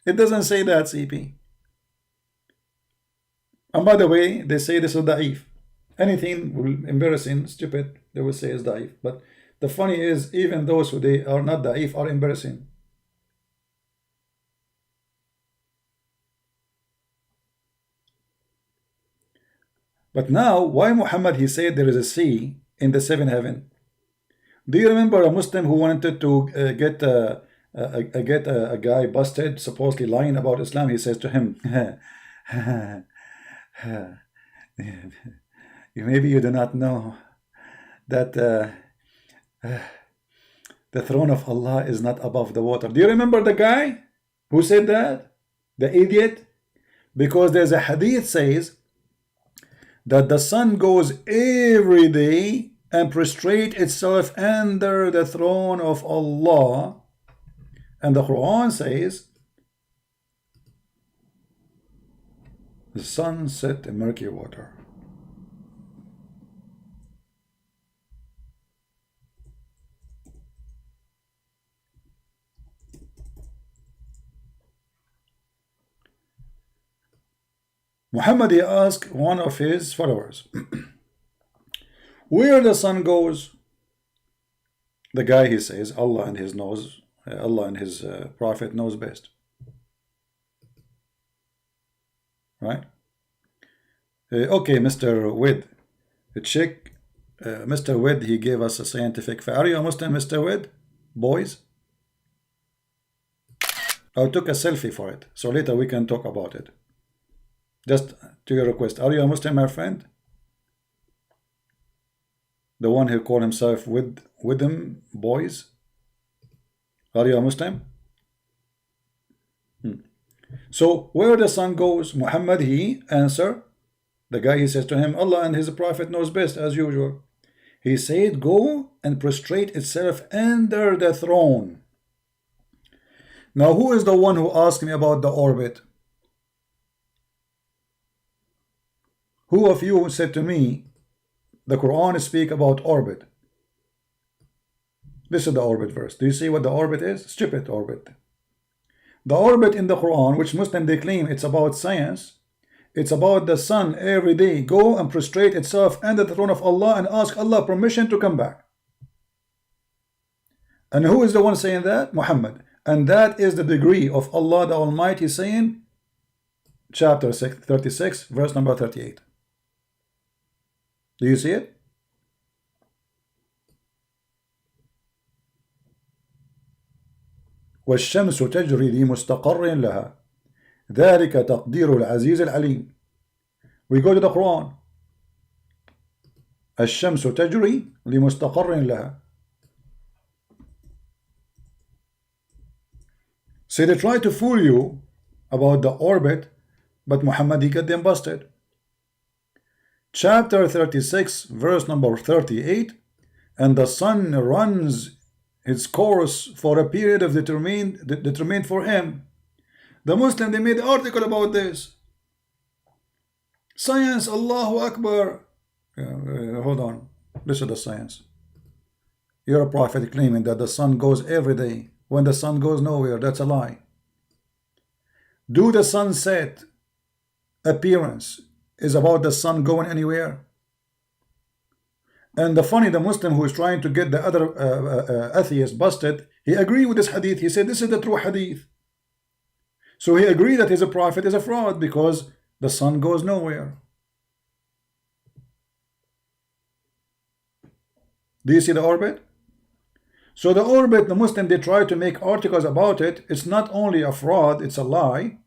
It doesn't say that, CP. And by the way, they say this is da'if. Anything embarrassing, stupid, they will say is da'if. But the funny is, even those who they are not da'if are embarrassing. But now, why Muhammad, he said there is a sea in the seventh heaven? Do you remember a Muslim who wanted to get a guy busted, supposedly lying about Islam? He says to him, maybe you do not know that the throne of Allah is not above the water. Do you remember the guy who said that? The idiot? Because there's a hadith says that the sun goes every day and prostrate itself under the throne of Allah, and the Quran says the sun set in murky water. Muhammad, he asked one of his followers, where the sun goes? The guy, he says, Allah and his prophet knows best. Right? Okay, Mr. Wid, check. Mr. Wid, he gave us a scientific fact. Are you a Muslim, Mr. Wid? Boys? I took a selfie for it, so later we can talk about it. Just to your request. Are you a Muslim, my friend? The one who called himself with them boys? Are you a Muslim? So where the sun goes, Muhammad, he answer. The guy, he says to him, Allah and his prophet knows best, as usual. He said, go and prostrate itself under the throne. Now, who is the one who asked me about the orbit? Who of you said to me, the Quran speak about orbit? This is the orbit verse. Do you see what the orbit is? Stupid orbit. The orbit in the Quran, which Muslims they claim it's about science, it's about the sun every day. Go and prostrate itself under the throne of Allah and ask Allah permission to come back. And who is the one saying that? Muhammad. And that is the degree of Allah the Almighty saying, chapter 36, verse number 38. Do you see it? والشمس تجري لمستقر لها ذلك تقدير العزيز العليم. We go to the Quran. الشمس تجري لمستقر لها. So they try to fool you about the orbit, but Muhammad, he got them busted. Chapter 36, verse number 38, and the sun runs its course for a period of determined for him. The Muslim, they made an article about this. Science, Allahu Akbar. Hold on. This is the science. You're a prophet claiming that the sun goes every day when the sun goes nowhere. That's a lie. Do the sunset appearance is about the sun going anywhere? And the Muslim who is trying to get the other atheist busted, he agreed with this hadith. He said this is the true hadith. So he agreed that his prophet is a fraud because the sun goes nowhere. Do you see the orbit? So the orbit, the Muslim, they try to make articles about it. It's not only a fraud, it's a lie.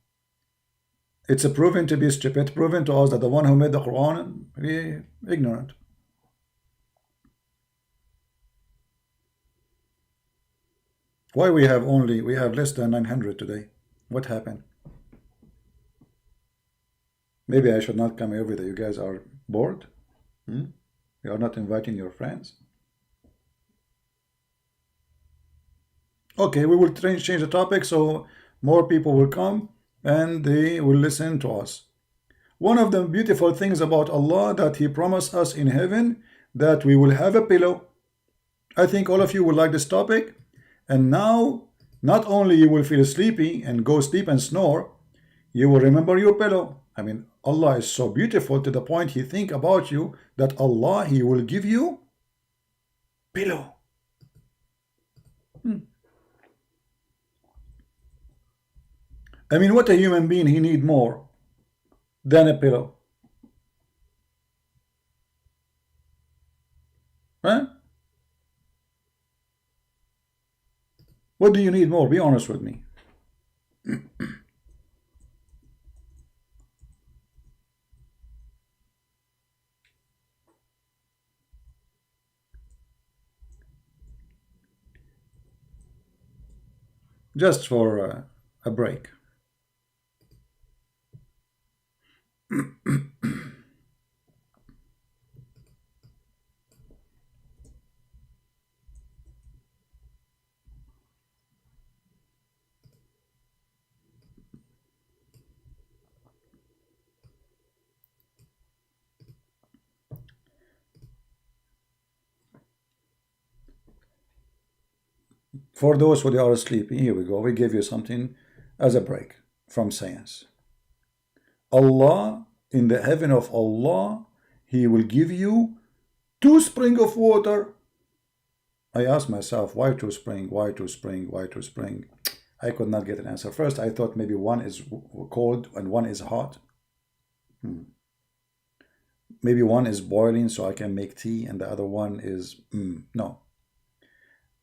It's a proven to be stupid, proven to us that the one who made the Quran is ignorant. Why we have less than 900 today? What happened? Maybe I should not come every day. You guys are bored? You are not inviting your friends? Okay, we will change the topic so more people will come and they will listen to us. One of the beautiful things about Allah that He promised us in heaven, that we will have a pillow. I think all of you will like this topic. And now, not only you will feel sleepy and go sleep and snore, you will remember your pillow. I mean, Allah is so beautiful to the point He think about you that Allah, He will give you pillow. I mean, what a human being, he need more than a pillow. Right? What do you need more? Be honest with me. Just for a break. For those who are sleeping, here we go. We give you something as a break from science. Allah, in the heaven of Allah, He will give you 2 springs of water. I asked myself, why 2 springs? Why 2 springs? Why 2 springs? I could not get an answer. First, I thought maybe one is cold and one is hot. Maybe one is boiling so I can make tea and the other one is, no.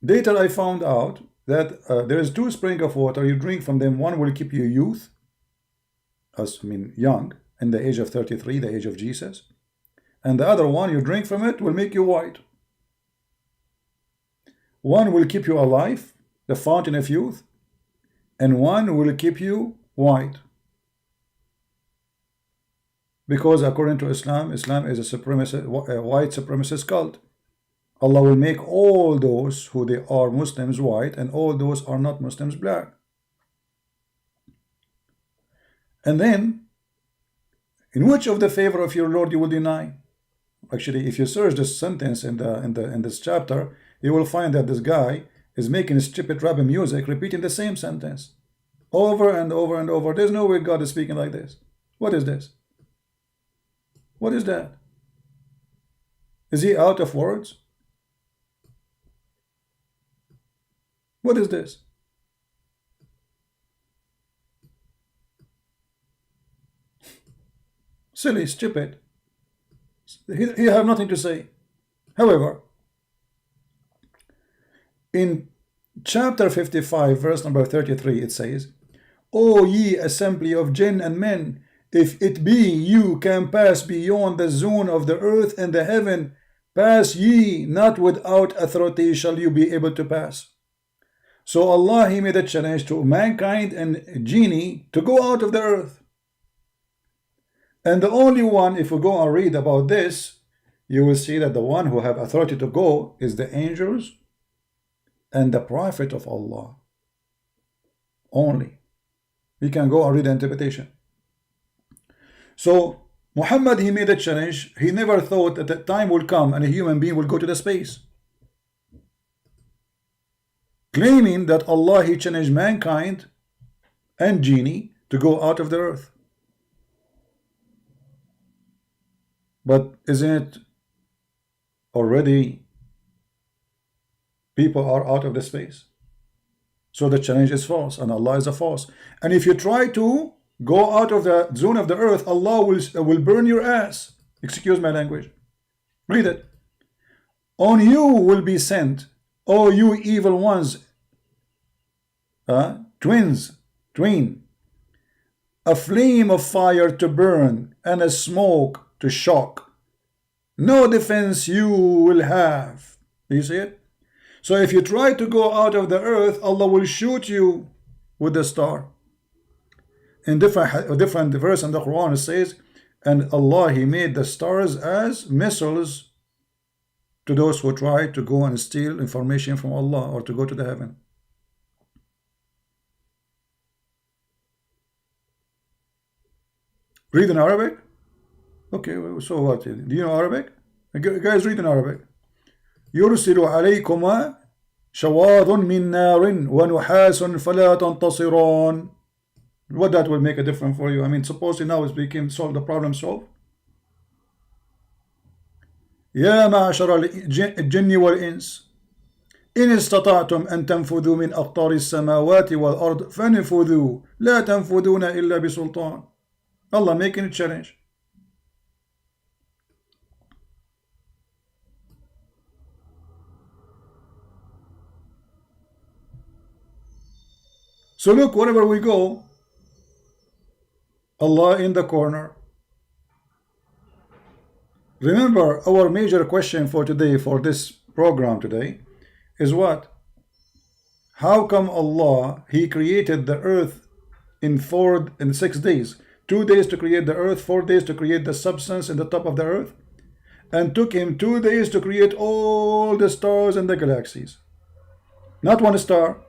Later I found out that there is 2 springs of water. You drink from them. One will keep you youth, young, in the age of 33, the age of Jesus. And the other one, you drink from it, will make you white. One will keep you alive, the fountain of youth, and one will keep you white. Because according to Islam, Islam is a white supremacist cult. Allah will make all those who they are Muslims white and all those are not Muslims black. And then, in which of the favor of your Lord you will deny? Actually, if you search this sentence in this chapter, you will find that this guy is making stupid rap music, repeating the same sentence over and over and over. There's no way God is speaking like this. What is this? What is that? Is he out of words? What is this? Silly, stupid. He have nothing to say. However, in chapter 55, verse number 33, it says, O ye assembly of jinn and men, if it be you can pass beyond the zone of the earth and the heaven, pass ye, not without authority shall you be able to pass. So Allah, He made a challenge to mankind and genie to go out of the earth. And the only one, if we go and read about this, you will see that the one who have authority to go is the angels and the prophet of Allah. Only. We can go and read the interpretation. So Muhammad, he made a challenge. He never thought that the time will come and a human being will go to the space. Claiming that Allah, He challenged mankind and genie to go out of the earth. But isn't it already people are out of the space? So the challenge is false and Allah is a false. And if you try to go out of the zone of the earth, Allah will burn your ass. Excuse my language. Read it. On you will be sent, O you evil ones, twin, a flame of fire to burn and a smoke to shock. No defense you will have. Do you see it? So if you try to go out of the earth, Allah will shoot you with the star. In different verse in the Quran it says, and Allah, He made the stars as missiles to those who try to go and steal information from Allah or to go to the heaven. Read in Arabic? Okay, so what? Do you know Arabic? Guys, read in Arabic. يرسل عليكما شواظ من نار ونحاس فلا تنتصران. What that will make a difference for you? I mean, suppose now it became solved, the problem solved. يا معشر الجن والإنس إن استطعتم أن تنفذوا من أقطار السماوات والأرض فانفذوا لا تنفذون إلا بسلطان. Allah making a challenge. So look, wherever we go, Allah in the corner. Remember, our major question for today, for this program today, is what? How come Allah, He created the earth in 6 days? 2 days to create the earth, 4 days to create the substance in the top of the earth, and took Him 2 days to create all the stars and the galaxies. Not one star.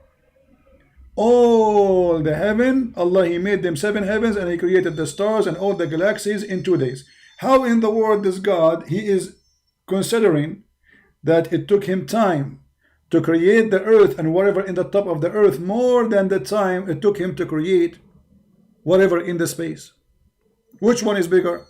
All the heaven, Allah, He made them 7 heavens, and He created the stars and all the galaxies in 2 days. How in the world this God, He is considering that it took Him time to create the earth and whatever in the top of the earth more than the time it took Him to create whatever in the space? Which one is bigger?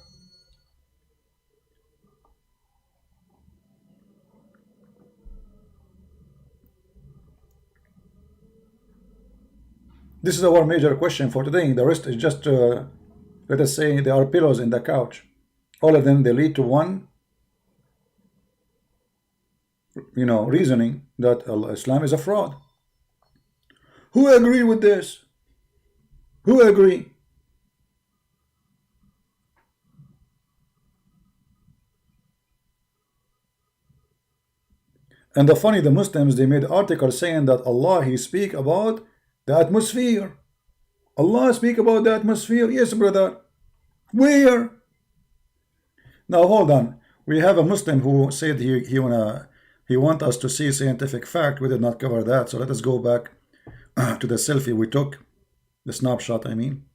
This is our major question for today. The rest is just, let us say, there are pillows in the couch. All of them, they lead to one, reasoning that Islam is a fraud. Who agree with this? Who agree? And the Muslims, they made articles saying that Allah, He speak about the atmosphere. Allah speak about the atmosphere. Yes, brother. Where? Now hold on. We have a Muslim who said he want us to see scientific fact. We did not cover that. So let us go back to the selfie we took. The snapshot, I mean.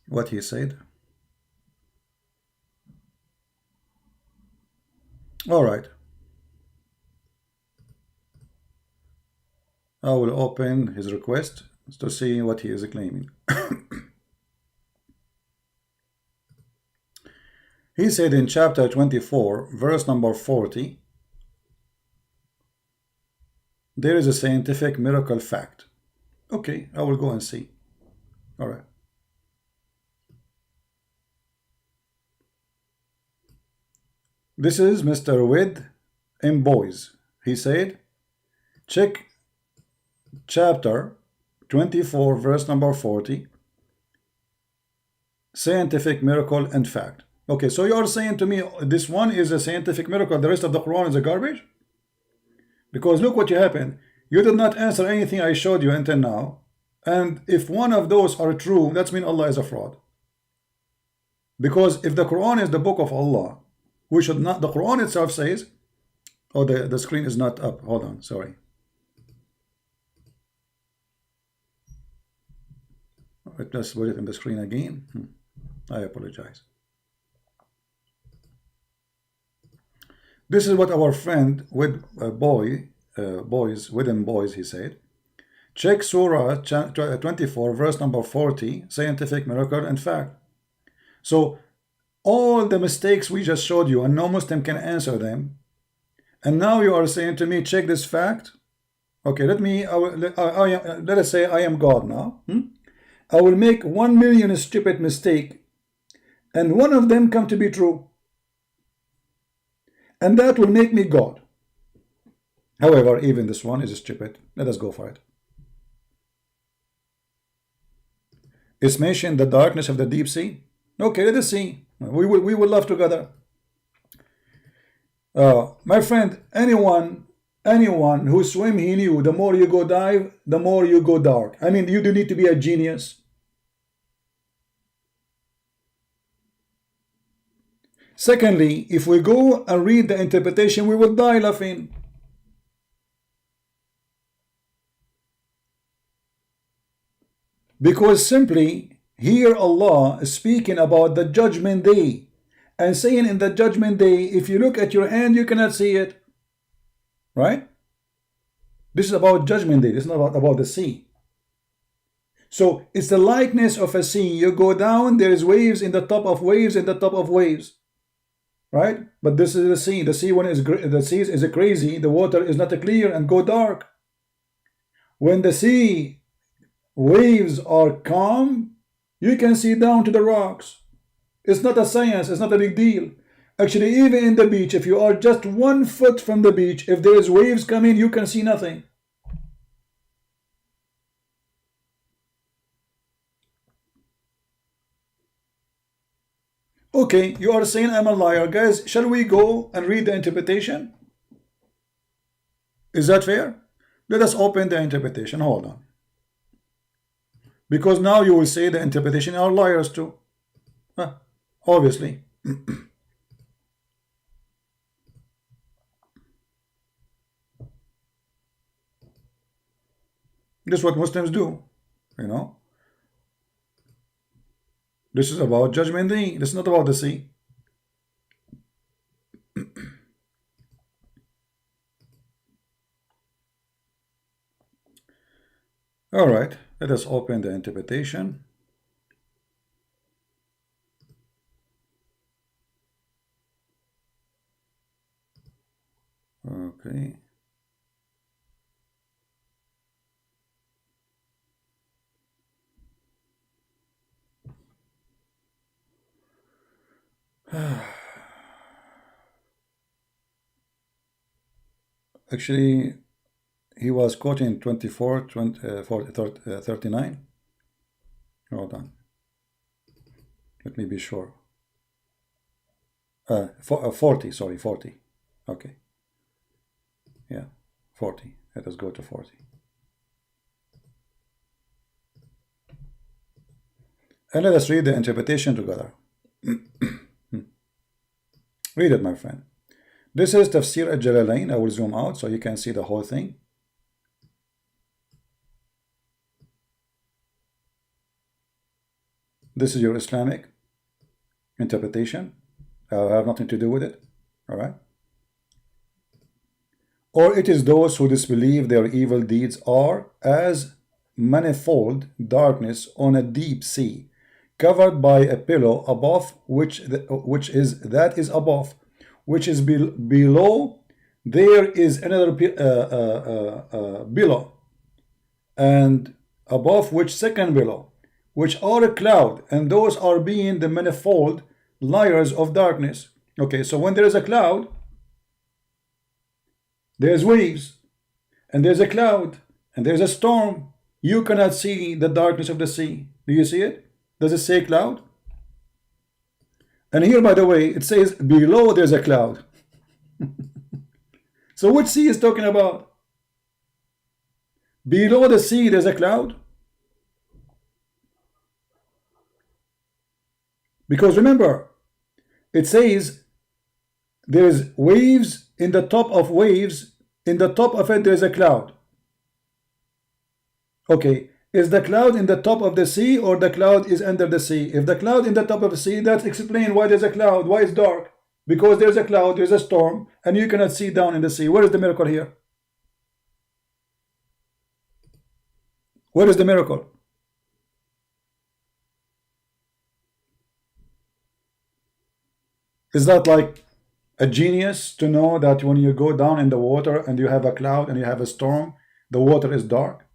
What he said. All right. I will open his request to see what he is claiming. He said in chapter 24, verse number 40, there is a scientific miracle fact. Okay, I will go and see. All right. This is Mr. With M. Boys. He said, check chapter 24, verse number 40, scientific miracle and fact. Okay, so you are saying to me this one is a scientific miracle, the rest of the Quran is a garbage? Because look what happened. You did not answer anything I showed you until now. And if one of those are true, that means Allah is a fraud. Because if the Quran is the book of Allah, we should not, the Quran itself says, oh, the screen is not up. Hold on, sorry. Let's put it in the screen again. I apologize. This is what our friend with boys, he said. Check Surah 24, verse number 40, scientific miracle and fact. So all the mistakes we just showed you, and no Muslim can answer them. And now you are saying to me, check this fact. Okay, let us say I am God now. I will make 1 million stupid mistake, and one of them come to be true. And that will make me God. However, even this one is stupid. Let us go for it. It's mentioned the darkness of the deep sea. Okay, let us see. We will love together. My friend, anyone who swim, he knew the more you go dive, the more you go dark. I mean, you do need to be a genius. Secondly, if we go and read the interpretation, we will die laughing. Because simply, here Allah is speaking about the judgment day and saying in the judgment day, if you look at your hand, you cannot see it. Right? This is about judgment day. This is not about the sea. So it's the likeness of a sea. You go down, there is waves in the top of waves in the top of waves. Right? But this is the sea. The sea, when the sea is crazy, the water is not clear and go dark. When the sea waves are calm, you can see down to the rocks. It's not a science, it's not a big deal. Actually, even in the beach, if you are just 1 foot from the beach, if there is waves coming, you can see nothing. Okay, you are saying I'm a liar. Guys, shall we go and read the interpretation? Is that fair? Let us open the interpretation. Hold on. Because now you will say the interpretation are liars too. Obviously. This is what Muslims do, you know. This is about judgment day. This is not about the sea. All right, let us open the interpretation. Okay. Actually, he was quoting 24, 39. Hold on. Let me be sure. 40, sorry, 40. Okay. Yeah, 40. Let us go to 40. And let us read the interpretation together. Read it, my friend. This is Tafsir al-Jalalain. I will zoom out so you can see the whole thing. This is your Islamic interpretation. I have nothing to do with it. All right. Or it is those who disbelieve their evil deeds are as manifold darkness on a deep sea, covered by a pillow above which is above, which is below. There is another below, and above which second below, which are a cloud, and those are being the manifold layers of darkness. Okay, so when there is a cloud, there's waves, and there's a cloud, and there's a storm. You cannot see the darkness of the sea. Do you see it? Does it say cloud? And here, by the way, it says below there's a cloud. So which sea is talking about? Below the sea there's a cloud? Because remember, it says there's waves in the top of waves. In the top of it there's a cloud. Okay, is the cloud in the top of the sea or the cloud is under the sea? If the cloud in the top of the sea, that's explain why there's a cloud, why it's dark. Because there's a cloud, there's a storm, and you cannot see down in the sea. Where is the miracle here? Where is the miracle? Is that like a genius to know that when you go down in the water and you have a cloud and you have a storm, the water is dark?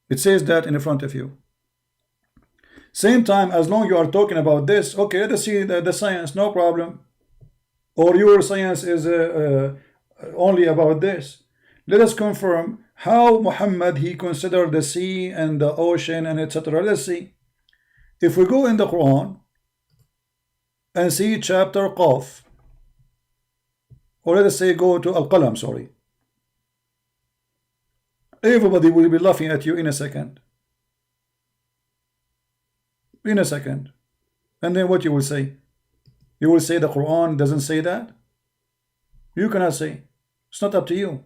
It says that in front of you. Same time, as long you are talking about this, okay, let us see the science, no problem. Or your science is only about this. Let us confirm how Muhammad he considered the sea and the ocean and etc. Let's see. If we go in the Quran, and see chapter Qaf, or let us say go to Al-Qalam, sorry. Everybody will be laughing at you in a second. In a second. And then what you will say? You will say the Quran doesn't say that? You cannot say. It's not up to you.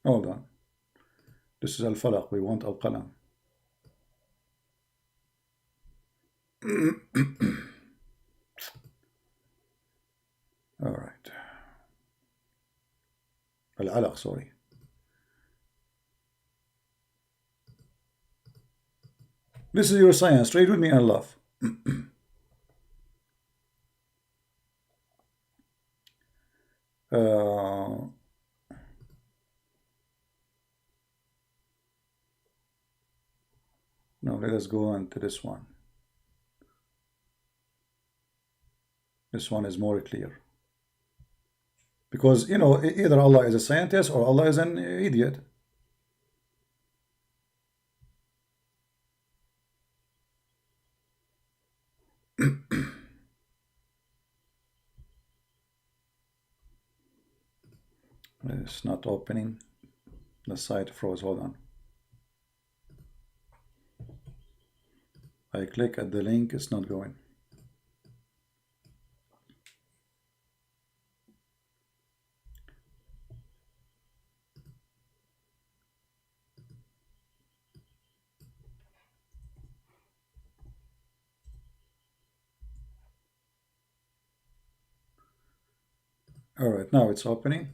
Hold on. This is Al-Falaq. We want Al-Qalam. All right. Al-Alaq, sorry. This is your science. Read with me and laugh. No, let us go on to this one. This one is more clear. Because, you know, either Allah is a scientist or Allah is an idiot. It's not opening. The site froze. Hold on. I click at the link, it's not going. All right, now it's opening.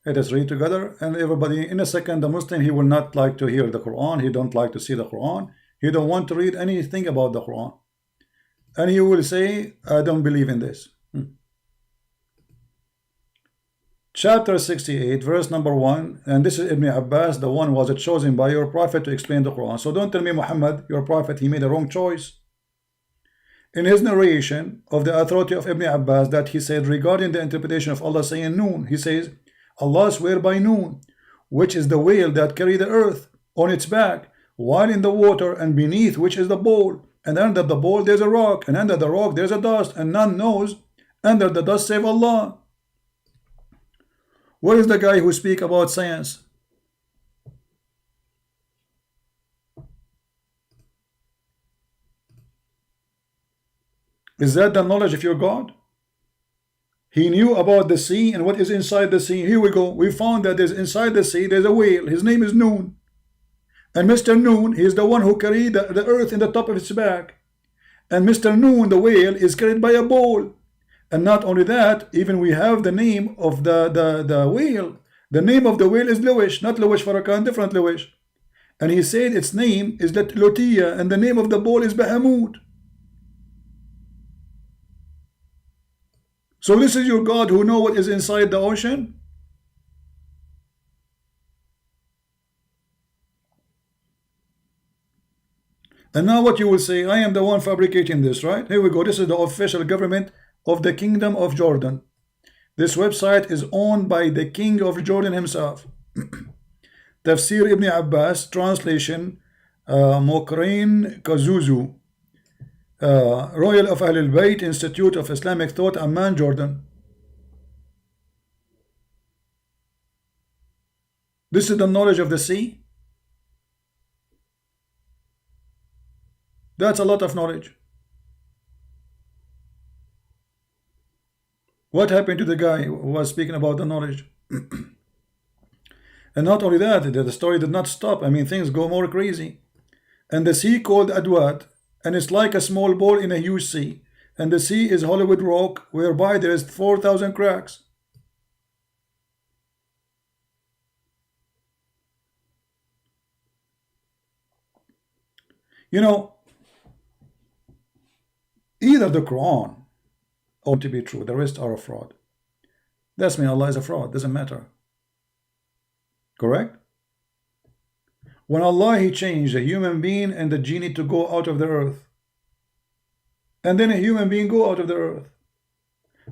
Let us read together, and everybody, in a second, the Muslim, he will not like to hear the Quran, he don't like to see the Quran, he don't want to read anything about the Quran. And he will say, I don't believe in this. Chapter 68, verse number 1, and this is Ibn Abbas, the one was chosen by your prophet to explain the Quran. So don't tell me Muhammad, your prophet, he made a wrong choice. In his narration of the authority of Ibn Abbas, that he said regarding the interpretation of Allah saying Noon, he says, Allah swear by Noon, which is the whale that carry the earth on its back, while in the water, and beneath which is the bowl, and under the bowl there's a rock, and under the rock there's a dust, and none knows under the dust save Allah. Where is the guy who speak about science? Is that the knowledge of your God? He knew about the sea and what is inside the sea. Here we go. We found that there's inside the sea, there's a whale. His name is Noon. And Mr. Noon, he is the one who carried the earth in the top of its back. And Mr. Noon, the whale, is carried by a bowl. And not only that, even we have the name of the whale. The name of the whale is Luwish, not Luwish Farrakhan, different Luwish. And he said its name is Lutiya, and the name of the bowl is Bahamut. So this is your God who know what is inside the ocean? And now what you will say, I am the one fabricating this, right? Here we go. This is the official government of the Kingdom of Jordan. This website is owned by the King of Jordan himself. Tafsir Ibn Abbas, translation Mokrain Kazuzu, Royal of Ahlul Bayt, Institute of Islamic Thought, Amman, Jordan. This is the knowledge of the sea. That's a lot of knowledge. What happened to the guy who was speaking about the knowledge? And not only that, the story did not stop. I mean, things go more crazy. And the sea called Adwat, and it's like a small ball in a huge sea. And the sea is Hollywood rock, whereby there is 4,000 cracks. You know, either the Quran ought to be true, the rest are a fraud. That's mean Allah is a fraud, doesn't matter. Correct? When Allah, he changed a human being and the genie to go out of the earth, and then a human being go out of the earth,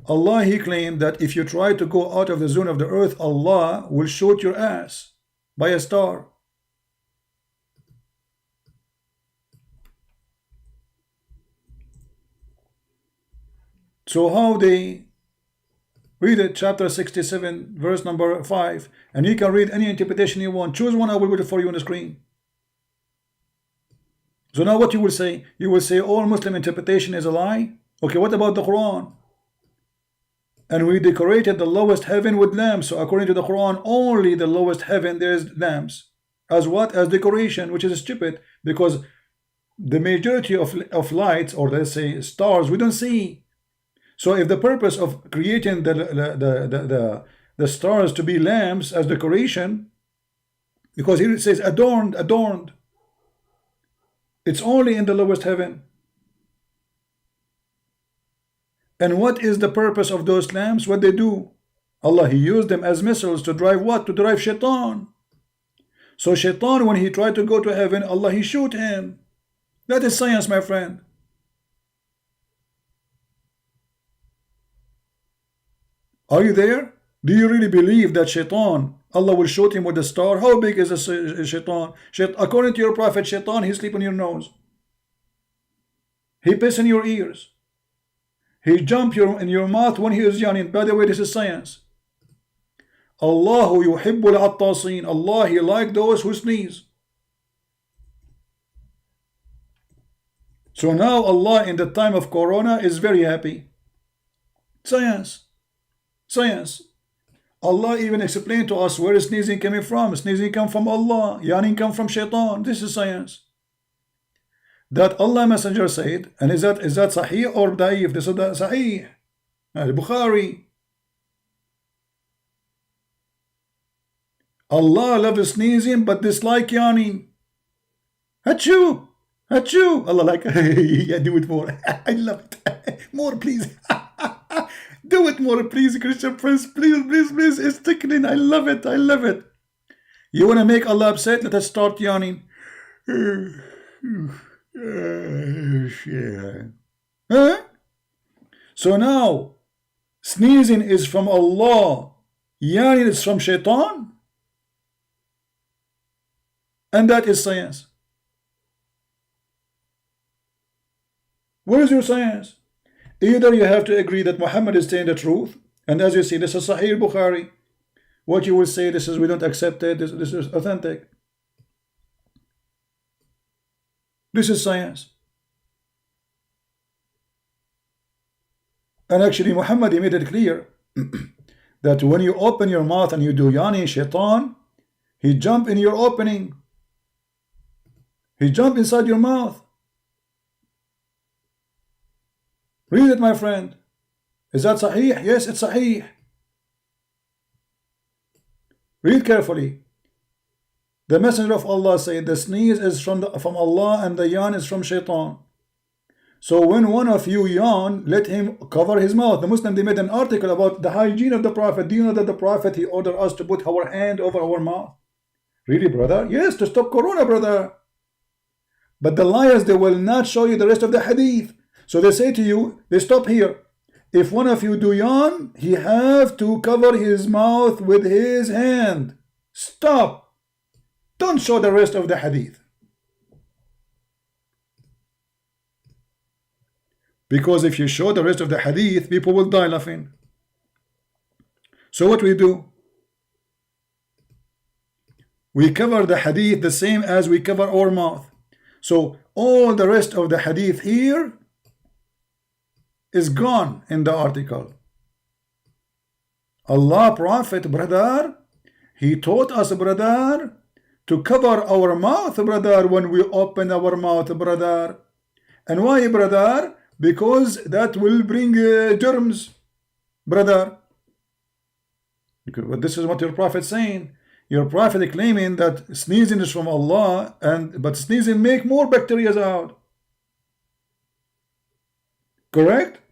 Allah, he claimed that if you try to go out of the zone of the earth, Allah will shoot your ass by a star. So how they read it, chapter 67, verse number 5, and you can read any interpretation you want. Choose one, I will read it for you on the screen. So now what you will say? You will say all Muslim interpretation is a lie. Okay, what about the Quran? And we decorated the lowest heaven with lamps. So according to the Quran, only the lowest heaven there is lamps. As what? As decoration, which is stupid, because the majority of lights, or let's say stars, we don't see. So if the purpose of creating the stars to be lamps as decoration, because here it says adorned, adorned, it's only in the lowest heaven. And what is the purpose of those lamps? What they do? Allah, He used them as missiles to drive what? To drive shaitan. So shaitan, when he tried to go to heaven, Allah, He shoot him. That is science, my friend. Are you there? Do you really believe that shaitan, Allah will shoot him with a star? How big is a shaitan? According to your prophet, shaitan, he sleep on your nose. He piss in your ears. He jump in your mouth when he is yawning. By the way, this is science. Allahu yuhibbul attasin. Allah, He like those who sneeze. So now Allah in the time of Corona is very happy. Science. Science. Allah even explained to us where is sneezing coming from. Sneezing come from Allah. Yawning come from shaitan. This is science. That Allah Messenger said, and is that Sahih or Da'if? This is Sahih. Bukhari. Allah loves sneezing but dislike yawning. Achoo! Achoo! Allah like, yeah, do it more. I love it. More, please. Do it more, please, Christian Prince. Please, please, please. It's tickling. I love it. I love it. You want to make Allah upset? Let us start yawning. Huh? So now, sneezing is from Allah. Yawning is from shaitan. And that is science. Where is your science? Either you have to agree that Muhammad is saying the truth, and as you see, this is Sahih Bukhari. What you will say, this is, we don't accept it, this is authentic. This is science. And actually Muhammad, he made it clear that when you open your mouth and you do yani, shaitan, he jump in your opening. He jump inside your mouth. Read it, my friend. Is that Sahih? Yes, it's Sahih. Read carefully. The Messenger of Allah said the sneeze is from Allah and the yawn is from shaitan. So when one of you yawn, let him cover his mouth. The Muslim, they made an article about the hygiene of the Prophet. Do you know that the Prophet, he ordered us to put our hand over our mouth? Really, brother? Yes, to stop Corona, brother. But the liars, they will not show you the rest of the hadith. So they say to you, they stop here. If one of you do yawn, he have to cover his mouth with his hand. Stop. Don't show the rest of the hadith. Because if you show the rest of the hadith, people will die laughing. So what we do? We cover the hadith the same as we cover our mouth. So all the rest of the hadith here is gone in the article. Allah Prophet, brother, he taught us, brother, to cover our mouth, brother, when we open our mouth, brother. And why, brother? Because that will bring germs, brother. But this is what your prophet saying. Your prophet claiming that sneezing is from Allah, but sneezing make more bacteria out. Correct?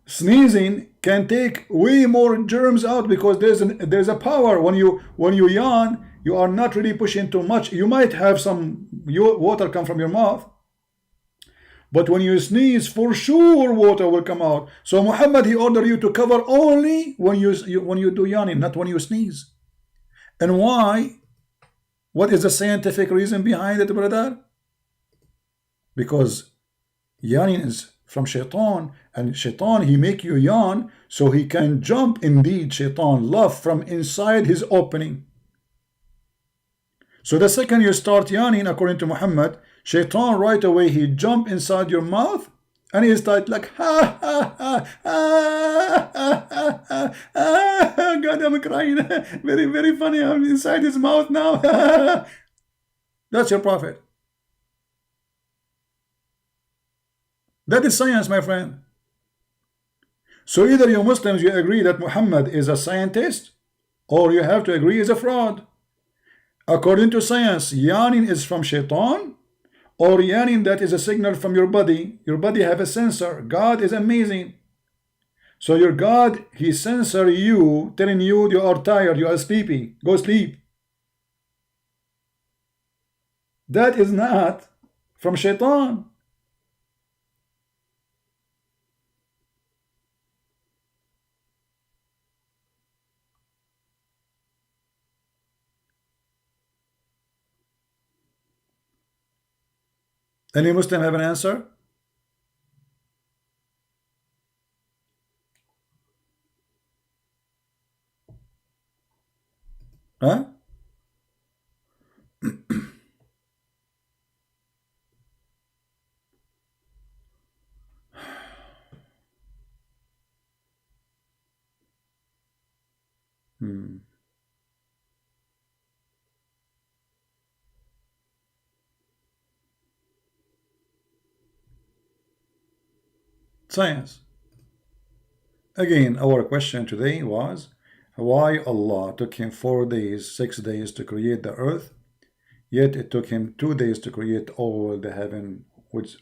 Sneezing can take way more germs out because there's a power. When you yawn, you are not really pushing too much. You might have some water come from your mouth, but when you sneeze, for sure water will come out. So Muhammad, he ordered you to cover only when you do yawning, not when you sneeze. And why? What is the scientific reason behind it, brother? Because yawning is from shaitan, and shaitan, he make you yawn so he can jump. Indeed, shaitan love from inside his opening. So the second you start yawning, according to Muhammad, shaitan right away he jump inside your mouth and he start like ha ha ha ha ha ha ha. God, I'm crying. Very, very funny. I'm inside his mouth now. That's your prophet. That is science, my friend. So either you Muslims, you agree that Muhammad is a scientist, or you have to agree he's a fraud. According to science, yawning is from shaitan, or yawning that is a signal from your body. Your body have a sensor. God is amazing. So your God, he censor you, telling you you are tired, you are sleepy, go sleep. That is not from shaitan. Any Muslim have an answer? Huh? Science. Again, our question today was why Allah took him 4 days, 6 days to create the earth, yet it took him 2 days to create all the heaven with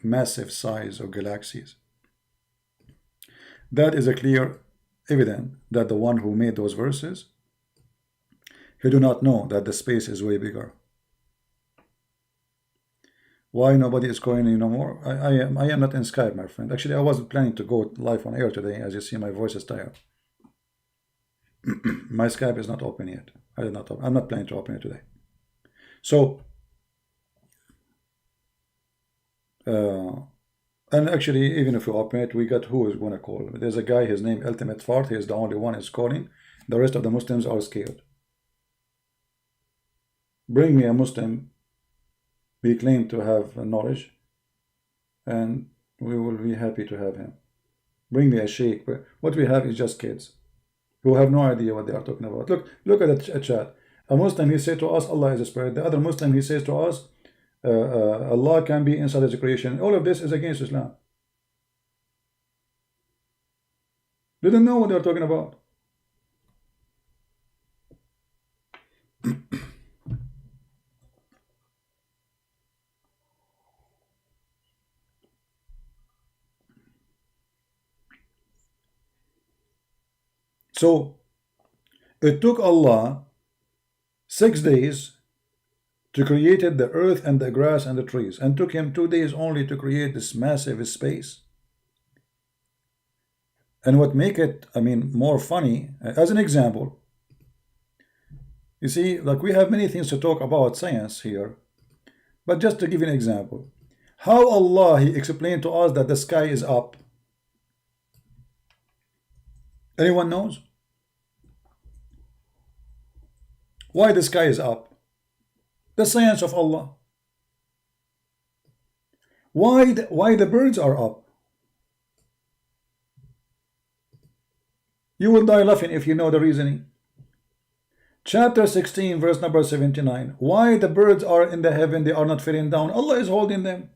massive size of galaxies. That is a clear evidence that the one who made those verses, he do not know that the space is way bigger. Why nobody is calling you no more? I am not in Skype, my friend. Actually, I wasn't planning to go live on air today. As you see, my voice is tired. My Skype is not open yet. I'm not planning to open it today. So, and actually, even if we open it, we got who is going to call. There's a guy, his name Ultimate Fart. He is the only one is calling. The rest of the Muslims are scared. Bring me a Muslim. We claim to have knowledge, and we will be happy to have him. Bring me a sheikh. What we have is just kids who have no idea what they are talking about. Look at the chat. A Muslim, he says to us, Allah is a spirit. The other Muslim, he says to us, Allah can be inside his creation. All of this is against Islam. They don't know what they are talking about. So it took Allah 6 days to create the earth and the grass and the trees, and took him 2 days only to create this massive space. And what make it, I mean, more funny, as an example, you see, like we have many things to talk about science here, but just to give you an example, how Allah, he explained to us that the sky is up. Anyone knows? Why the sky is up? The science of Allah. Why the birds are up? You will die laughing if you know the reasoning. Chapter 16, verse number 79. Why the birds are in the heaven, they are not falling down? Allah is holding them.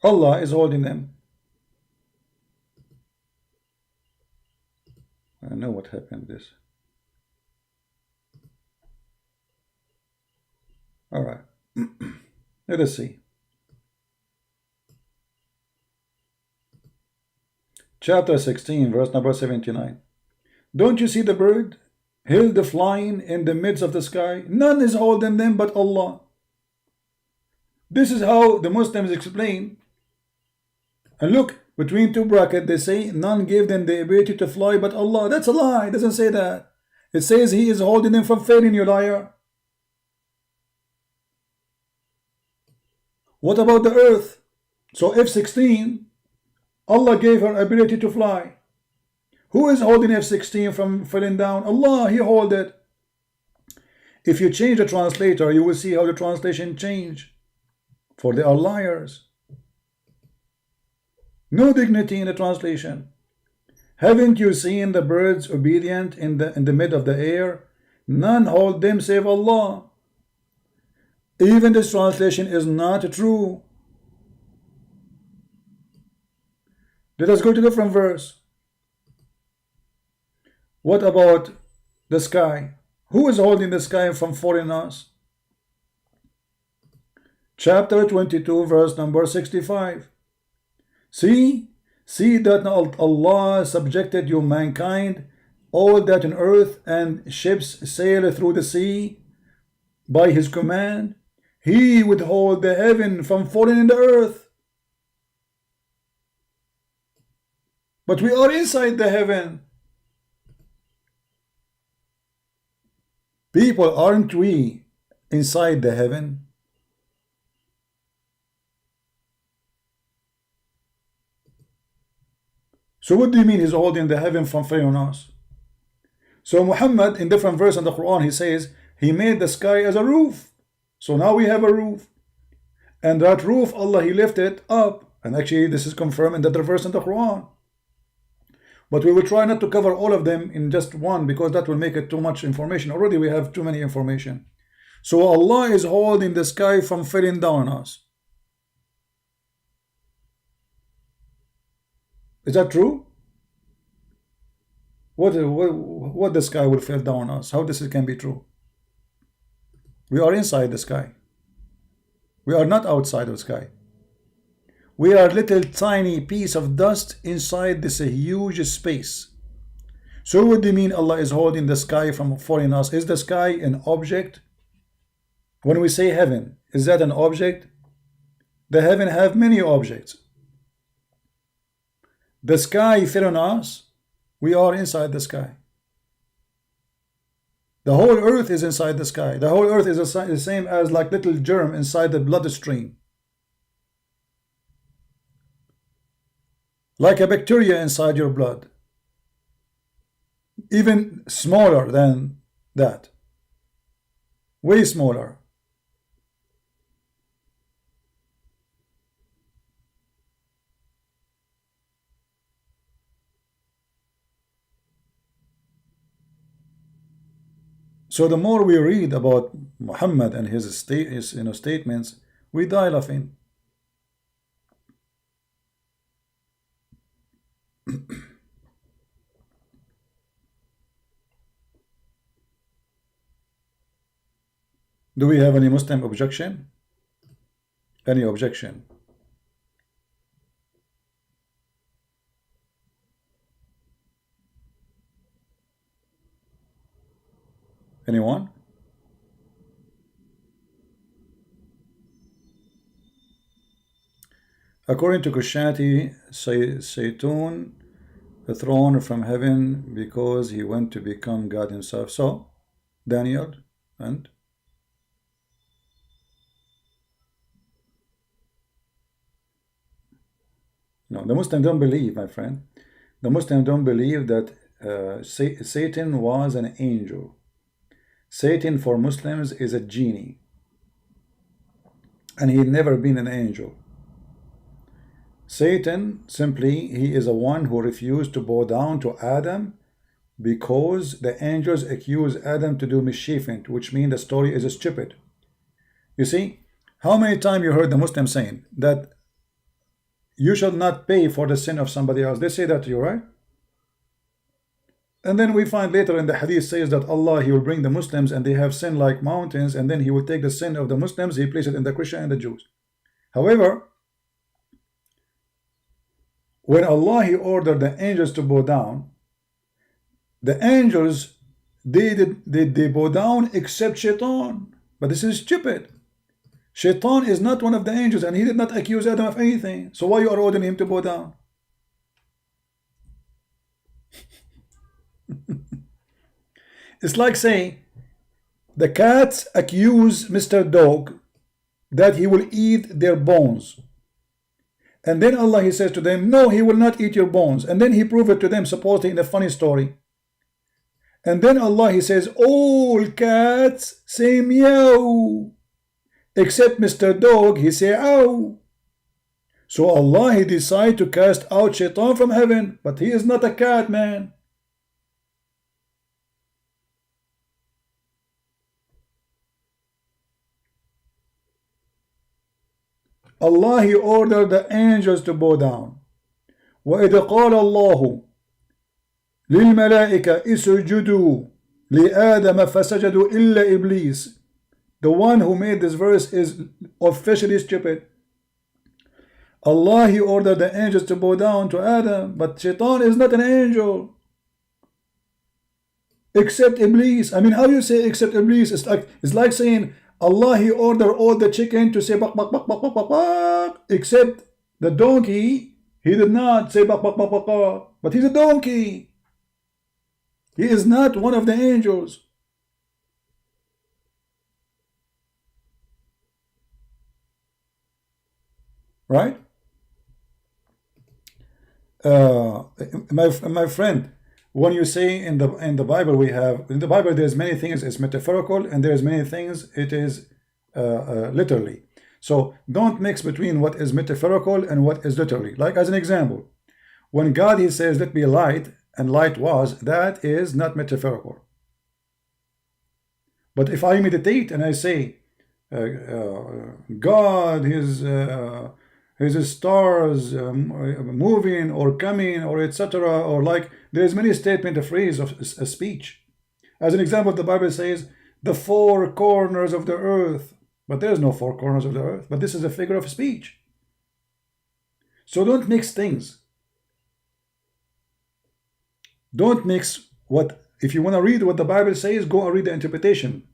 Allah is holding them. I know what happened to this. All right. Let us see. Chapter 16, verse number 79. Don't you see the bird held flying in the midst of the sky? None is holding them but Allah. This is how the Muslims explain. And look, between two brackets, they say none gave them the ability to fly but Allah. That's a lie. It doesn't say that. It says He is holding them from failing, you liar. What about the earth? So F-16, Allah gave her ability to fly. Who is holding F-16 from falling down? Allah, He hold it. If you change the translator, you will see how the translation change. For they are liars. No dignity in the translation. Haven't you seen the birds obedient in the mid of the air? None hold them save Allah. Even this translation is not true. Let us go to a different verse. What about the sky? Who is holding the sky from falling us? Chapter 22, verse number 65. See that Allah subjected you mankind, all that in earth, and ships sail through the sea by His command. He withhold the heaven from falling in the earth. But we are inside the heaven. People, aren't we inside the heaven? So what do you mean He's holding the heaven from falling on us? So Muhammad, in different verses in the Quran, he says He made the sky as a roof. So now we have a roof. And that roof, Allah, He lifted up. And actually this is confirmed in that verse in the Quran. But we will try not to cover all of them in just one, because that will make it too much information. Already we have too many information. So Allah is holding the sky from falling down on us. Is that true? What the sky will fall down on us? How this can be true? We are inside the sky. We are not outside of the sky. We are a little tiny piece of dust inside this huge space. So what do you mean Allah is holding the sky from falling on us? Is the sky an object? When we say heaven, is that an object? The heaven have many objects. The sky fell on us. We are inside the sky. The whole earth is inside the sky. The whole earth is the same as like little germ inside the bloodstream. Like a bacteria inside your blood. Even smaller than that. Way smaller. So the more we read about Muhammad and his statements, we die laughing. Do we have any Muslim objection? Any objection? Anyone? According to Christianity, Satan thrown from heaven because he went to become God himself. So, Daniel and no, the Muslims don't believe, my friend. The Muslims don't believe that Satan was an angel. Satan for Muslims is a genie, and he had never been an angel. Satan, simply, he is a one who refused to bow down to Adam because the angels accuse Adam to do mischief, which means the story is stupid. You see, how many times you heard the Muslims saying that you should not pay for the sin of somebody else? They say that to you, right? And then we find later in the hadith says that Allah, he will bring the Muslims and they have sin like mountains, and then he will take the sin of the Muslims, he place it in the Christian and the Jews. However, when Allah, he ordered the angels to bow down, the angels, they bow down except Shaitan. But this is stupid. Shaitan is not one of the angels, and he did not accuse Adam of anything. So why you are ordering him to bow down? It's like saying the cats accuse Mr. Dog that he will eat their bones. And then Allah, he says to them, no, he will not eat your bones. And then he proved it to them, supposedly in a funny story. And then Allah, he says, all cats say meow, except Mr. Dog, he say ow. So Allah, he decided to cast out shaitan from heaven, but he is not a cat, man. Allah, he ordered the angels to bow down. وَإِذْ قَالَ اللَّهُ لِلْمَلَائِكَةِ اسْجُدُوا لِآدَمَ فَسَجَدُوا إِلَّا إِبْلِيسَ. The one who made this verse is officially stupid. Allah, he ordered the angels to bow down to Adam, but Shaitan is not an angel. Except Iblis. I mean, how you say except Iblis? It's like saying Allah, he ordered all the chicken to say bak bak bak bak bak bak bak, except the donkey, he did not say bak bak bak bak bak, but he's a donkey. He is not one of the angels. Right? My friend, when you say in the Bible, we have in the Bible there's many things it's metaphorical and there's many things it is literally. So don't mix between what is metaphorical and what is literally. Like as an example, when God, he says let be light, and light was, that is not metaphorical. But if I meditate and I say God, his stars moving or coming or etc., or like there's many statement, a phrase of a speech. As an example, the Bible says the four corners of the earth, but there's no four corners of the earth, but this is a figure of speech. So don't mix things. Don't mix what, if you want to read what the Bible says, go and read the interpretation.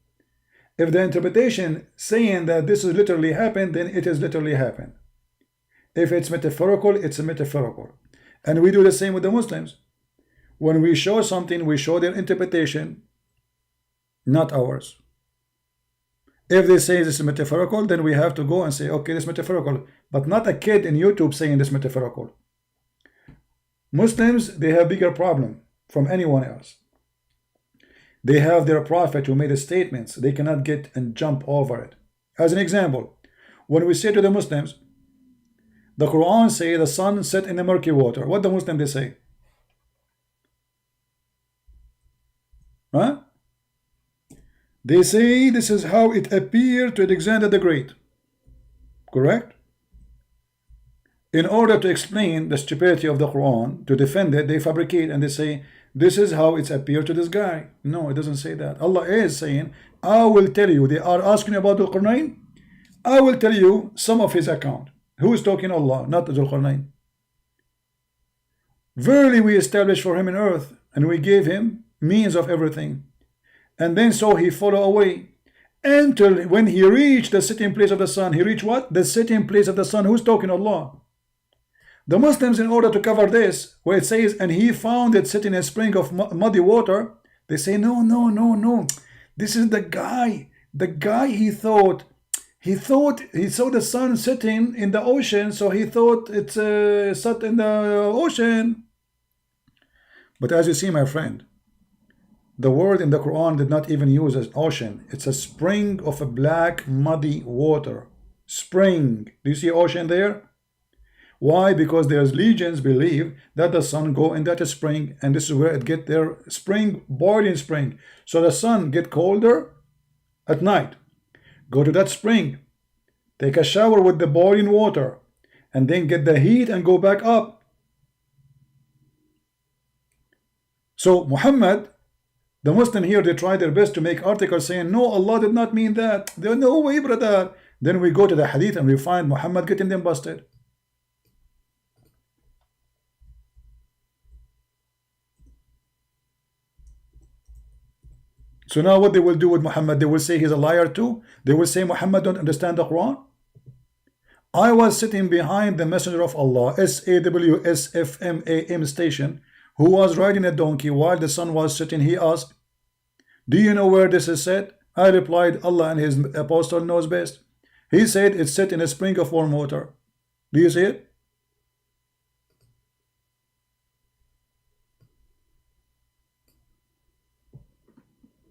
If the interpretation saying that this is literally happened, then it is literally happened. If it's metaphorical, it's a metaphorical. And we do the same with the Muslims. When we show something, we show their interpretation, not ours. If they say this is metaphorical, then we have to go and say, okay, this is metaphorical, but not a kid in YouTube saying this is metaphorical. Muslims, they have bigger problem from anyone else. They have their prophet who made the statements. They cannot get and jump over it. As an example, when we say to the Muslims, the Quran say the sun set in the murky water. What the Muslim they say? Huh? They say this is how it appeared to Alexander the Great. Correct? In order to explain the stupidity of the Quran, to defend it, they fabricate and they say, this is how it's appeared to this guy. No, it doesn't say that. Allah is saying, I will tell you, they are asking about the Quran. I will tell you some of his account. Who is talking? Allah, not the Quran. Verily we established for him in earth, and we gave him means of everything. And then so he followed away, until when he reached the sitting place of the sun. He reached what? The sitting place of the sun. Who's talking? Allah. The Muslims, in order to cover this, where it says, and he found it sitting in a spring of muddy water, they say, no, no, no, no. This is the guy. The guy, he thought he saw the sun sitting in the ocean, so he thought it's sat in the ocean. But as you see, my friend, the word in the Quran did not even use as ocean. It's a spring of a black muddy water. Spring. Do you see ocean there? Why? Because there's legions believe that the sun go in that spring, and this is where it get their spring, boiling spring. So the sun get colder at night. Go to that spring, take a shower with the boiling water, and then get the heat and go back up. So Muhammad, the Muslim here, they try their best to make articles saying, no, Allah did not mean that. There's no way, brother. Then we go to the hadith and we find Muhammad getting them busted. So now what they will do with Muhammad, they will say he's a liar too. They will say Muhammad don't understand the Quran. I was sitting behind the Messenger of Allah, SAWSFMAM station, who was riding a donkey while the sun was setting. He asked, do you know where this is said? I replied, Allah and his apostle knows best. He said it's set in a spring of warm water. Do you see it?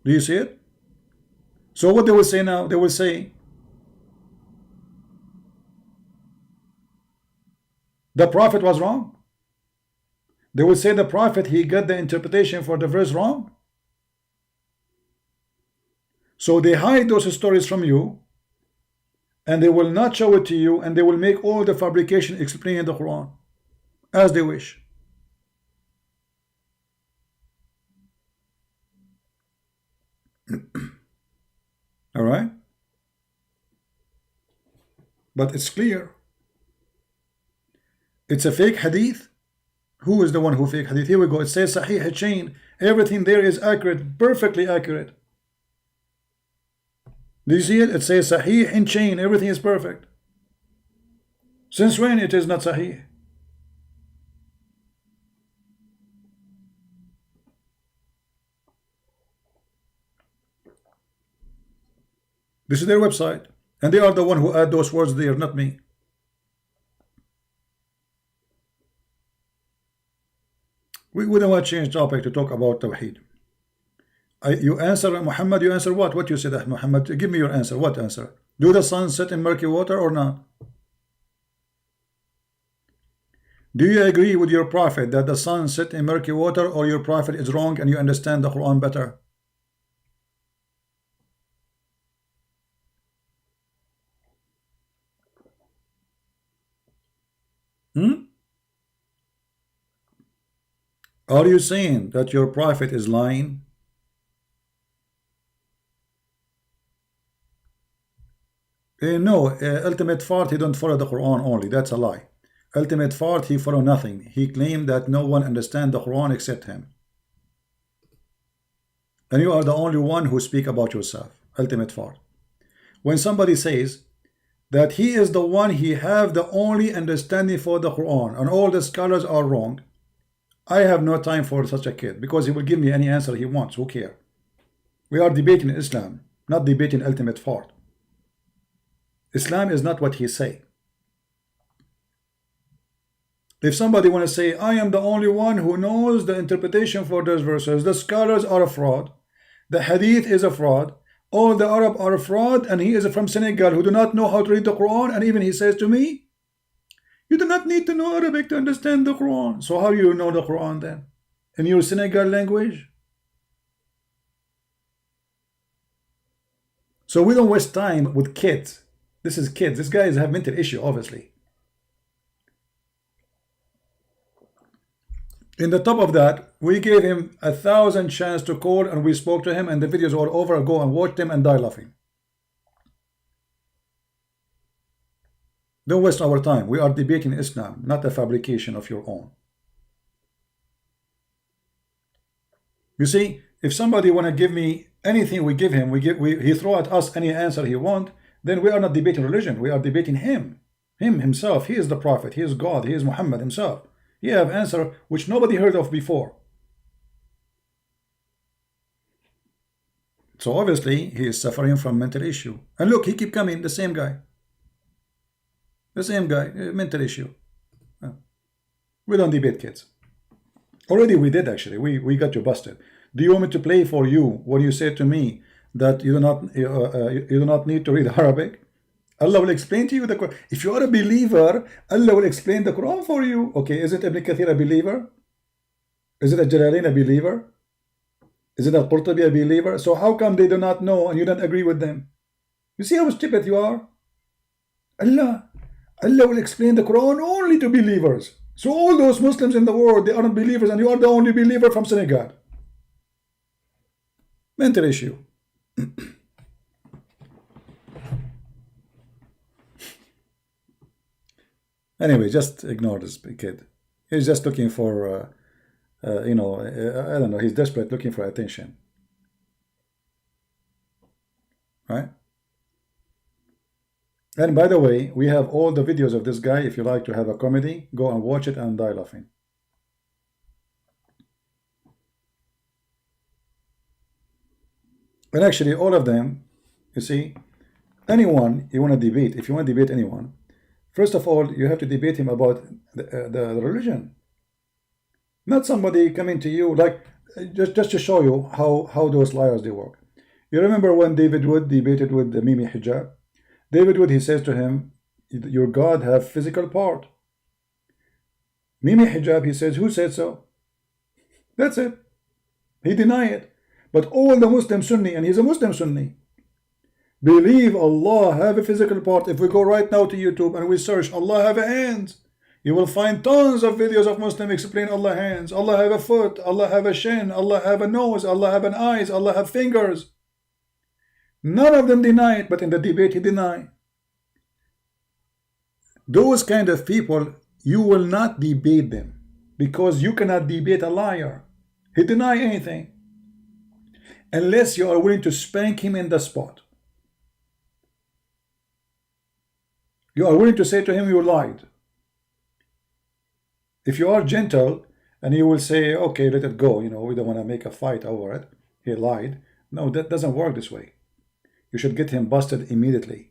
Do you see it? So what they will say now? They will say the prophet was wrong. They will say the prophet, he got the interpretation for the verse wrong. So they hide those stories from you, and they will not show it to you, and they will make all the fabrication explaining the Quran as they wish. All right, but it's clear it's a fake hadith. Who is the one who fake hadith? Here we go. It says Sahih chain. Everything there is accurate, perfectly accurate. Do you see it? It says Sahih in chain. Everything is perfect. Since when it is not Sahih? This is their website, and they are the one who add those words there, not me. We don't want to change topic to talk about Tawheed. You answer, Muhammad, you answer what? What you said, Muhammad? Give me your answer. What answer? Do the sun set in murky water or not? Do you agree with your prophet that the sun set in murky water, or your prophet is wrong and you understand the Quran better? Are you saying that your prophet is lying? No, ultimate fart, he don't follow the Quran only. That's a lie. Ultimate fart, he follow nothing. He claimed that no one understands the Quran except him. And you are the only one who speak about yourself. Ultimate fart. When somebody says that he is the one, he have the only understanding for the Quran and all the scholars are wrong, I have no time for such a kid, because he will give me any answer he wants. Who cares? We are debating Islam, not debating ultimate fart. Islam is not what he say. If somebody want to say, I am the only one who knows the interpretation for those verses, the scholars are a fraud, the hadith is a fraud, all the Arab are a fraud, and he is from Senegal who do not know how to read the Quran, and even he says to me, you do not need to know Arabic to understand the Quran. So how do you know the Quran then? In your Senegal language? So we don't waste time with kids. This is kids. These guys have mental issue, obviously. In the top of that, we gave him 1,000 chance to call, and we spoke to him, and the videos are over. Go and watch them and die laughing. Don't waste our time. We are debating Islam, not a fabrication of your own. You see, if somebody want to give me anything, we give him. He throw at us any answer he want. Then we are not debating religion. We are debating him himself. He is the prophet. He is God. He is Muhammad himself. He have answer which nobody heard of before. So obviously he is suffering from mental issue. And look, he keep coming. The same guy. The same guy, mental issue. We don't debate kids. Already we did, actually. We got you busted. Do you want me to play for you when you said to me that you do not need to read Arabic? Allah will explain to you the Quran. If you are a believer, Allah will explain the Quran for you. Okay, is it Ibn Kathir a believer? Is it a Jalalain a believer? Is it a Qurtubi a believer? So how come they do not know and you don't agree with them? You see how stupid you are? Allah will explain the Quran only to believers. So all those Muslims in the world, they aren't believers, and you are the only believer from Senegal. Mental issue. Anyway, just ignore this kid. He's just looking for, I don't know, he's desperate, looking for attention. Right? And by the way, we have all the videos of this guy. If you like to have a comedy, go and watch it and die laughing. And actually, all of them, you see, Anyone you want to debate, if you want to debate anyone, first of all, you have to debate him about the religion. Not somebody coming to you like just to show you how those liars they work. You remember when David Wood debated with the Mimi Hijab? David Wood, he says to him, your God have physical part. Mimi Hijab, he says, who said so? That's it. He denied it. But all the Muslim Sunni, and he's a Muslim Sunni, believe Allah have a physical part. If we go right now to YouTube and we search Allah have a hands, you will find tons of videos of Muslims explain Allah hands. Allah have a foot, Allah have a shin, Allah have a nose, Allah have an eyes, Allah have fingers. None of them deny it, but in the debate he denied. Those kind of people, you will not debate them, because you cannot debate a liar. He deny anything unless you are willing to spank him in the spot. You are willing to say to him, you lied. If you are gentle and you will say, okay, let it go, you know, we don't want to make a fight over it, he lied. No, that doesn't work this way. You should get him busted immediately.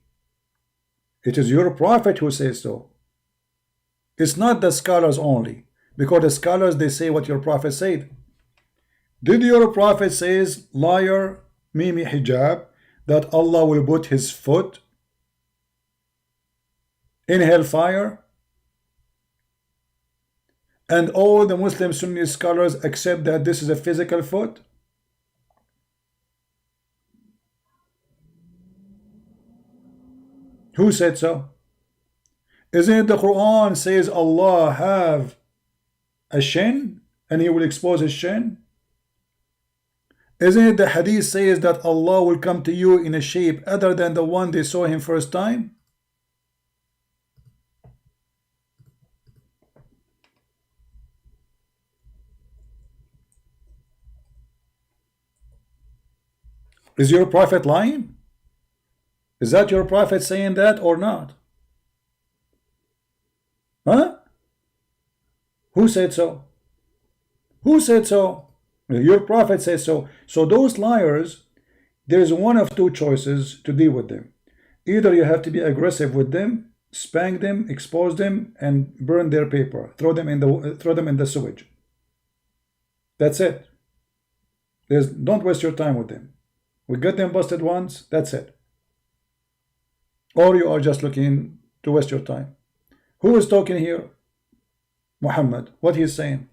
It is your prophet who says so. It's not the scholars only, because the scholars, they say what your prophet said. Did your prophet says, liar, Mimi Hijab, that Allah will put his foot in hellfire? And all the Muslim Sunni scholars accept that this is a physical foot? Who said so? Isn't it the Quran says Allah have a shin and he will expose his shin? Isn't it the hadith says that Allah will come to you in a shape other than the one they saw him first time? Is your prophet lying? Is that your prophet saying that or not? Huh? Who said so? Who said so? Your prophet says so. So those liars, there's one of two choices to deal with them. Either you have to be aggressive with them, spank them, expose them, and burn their paper, throw them in the sewage. That's it. Don't waste your time with them. We got them busted once, that's it. Or you are just looking to waste your time. Who is talking here? Muhammad. What he is saying?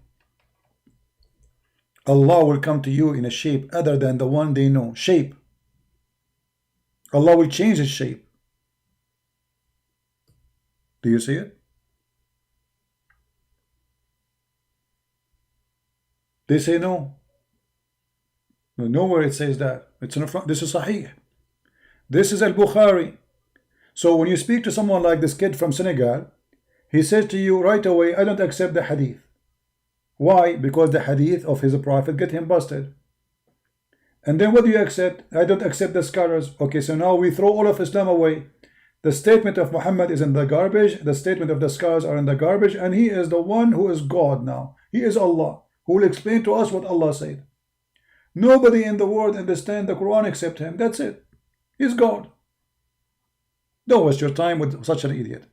Allah will come to you in a shape other than the one they know. Shape. Allah will change his shape. Do you see it? They say no. Nowhere it says that. It's in the front. This is Sahih. This is Al-Bukhari. So when you speak to someone like this kid from Senegal, he says to you right away, I don't accept the hadith. Why? Because the hadith of his prophet get him busted. And then what do you accept? I don't accept the scholars. Okay, so now we throw all of Islam away. The statement of Muhammad is in the garbage. The statement of the scholars are in the garbage. And he is the one who is God now. He is Allah, who will explain to us what Allah said. Nobody in the world understands the Quran except him. That's it. He's God. Don't waste your time with such an idiot.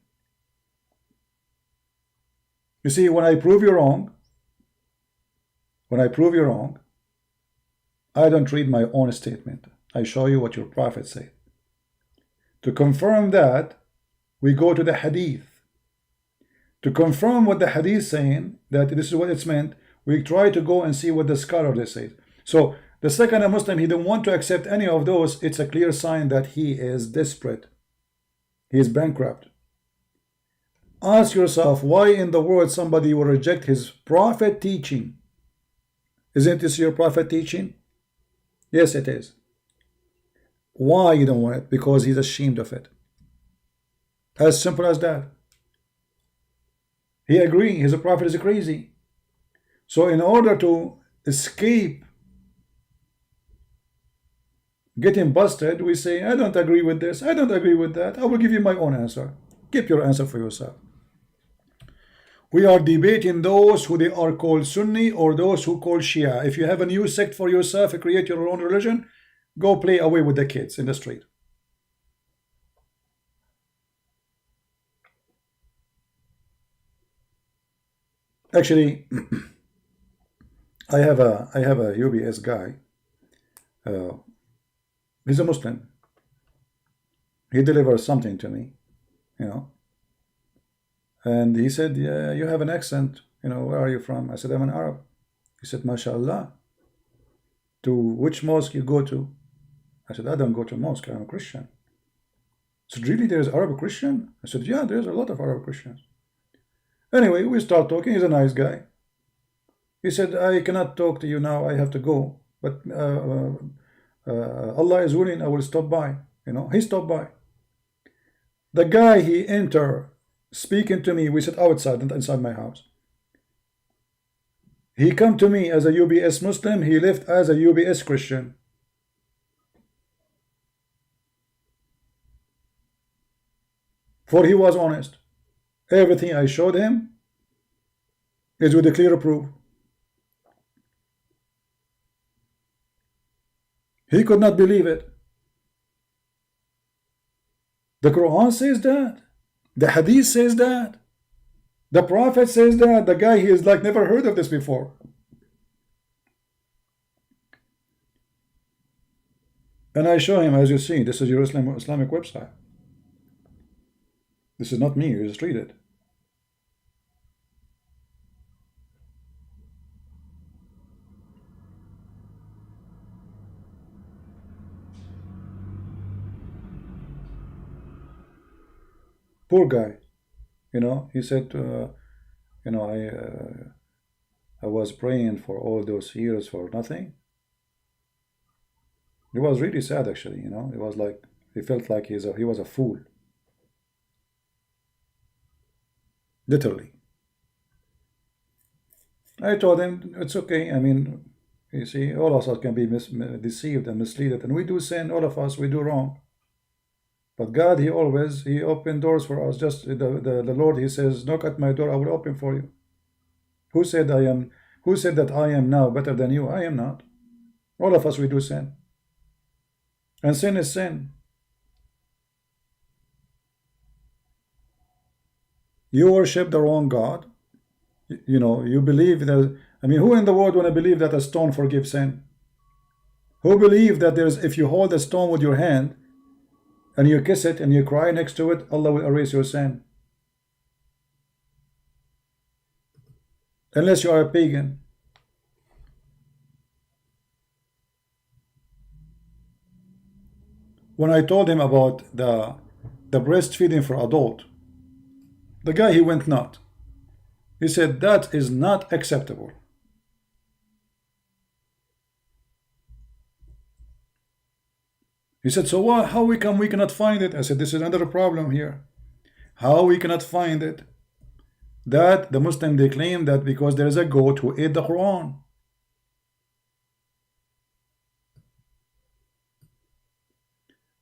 You see, when I prove you wrong, I don't read my own statement. I show you what your prophet said. To confirm that, we go to the hadith. To confirm what the hadith saying, that this is what it's meant, we try to go and see what the scholar they say. So the second a Muslim, he don't want to accept any of those, it's a clear sign that he is desperate. He is bankrupt. Ask yourself, why in the world somebody will reject his prophet teaching? Isn't this your prophet teaching? Yes, it is. Why you don't want it? Because he's ashamed of it. As simple as that. He agrees his prophet is crazy. So in order to escape getting busted, we say, I don't agree with this, I don't agree with that, I will give you my own answer. Keep your answer for yourself. We are debating those who they are called Sunni or those who call Shia. If you have a new sect for yourself, create your own religion, go play away with the kids in the street. Actually, I have a UBS guy. Uh, he's a Muslim. He delivers something to me, you know, and he said, "Yeah, you have an accent. You know, where are you from?" I said, "I'm an Arab." He said, "MashaAllah. To which mosque you go to?" I said, "I don't go to mosque. I'm a Christian." He said, "Really? There's Arab Christian?" I said, "Yeah, there's a lot of Arab Christians." Anyway, we start talking. He's a nice guy. He said, "I cannot talk to you now. I have to go. But Allah is willing. I will stop by." You know, he stopped by. The guy, he enter speaking to me. We sit outside inside my house. He come to me as a UBS Muslim. He left as a UBS Christian. For he was honest. Everything I showed him is with a clear proof. He could not believe it. The Quran says that. The Hadith says that. The Prophet says that. The guy, he is like never heard of this before. And I show him, as you see, this is your Islamic website. This is not me, you just read it. Poor guy. You know, he said, you know, I was praying for all those years for nothing. He was really sad, actually. You know, it was like he felt like he was a fool, literally. I told him it's okay. I mean, you see, all of us can be deceived and misled, and we do sin. All of us, we do wrong. But God, he opened doors for us. Just the Lord, he says, "Knock at my door, I will open for you." Who said that I am now better than you? I am not. All of us, we do sin. And sin is sin. You worship the wrong God. You know, you believe that, I mean, who in the world want to believe that a stone forgives sin? Who believe that if you hold a stone with your hand and you kiss it and you cry next to it, Allah will erase your sin? Unless you are a pagan. When I told him about the breastfeeding for adult, the guy, he went nuts. He said that is not acceptable. He said, so what? How we cannot find it? I said, this is another problem here. How we cannot find it? That the Muslim, they claim that because there is a goat who ate the Quran.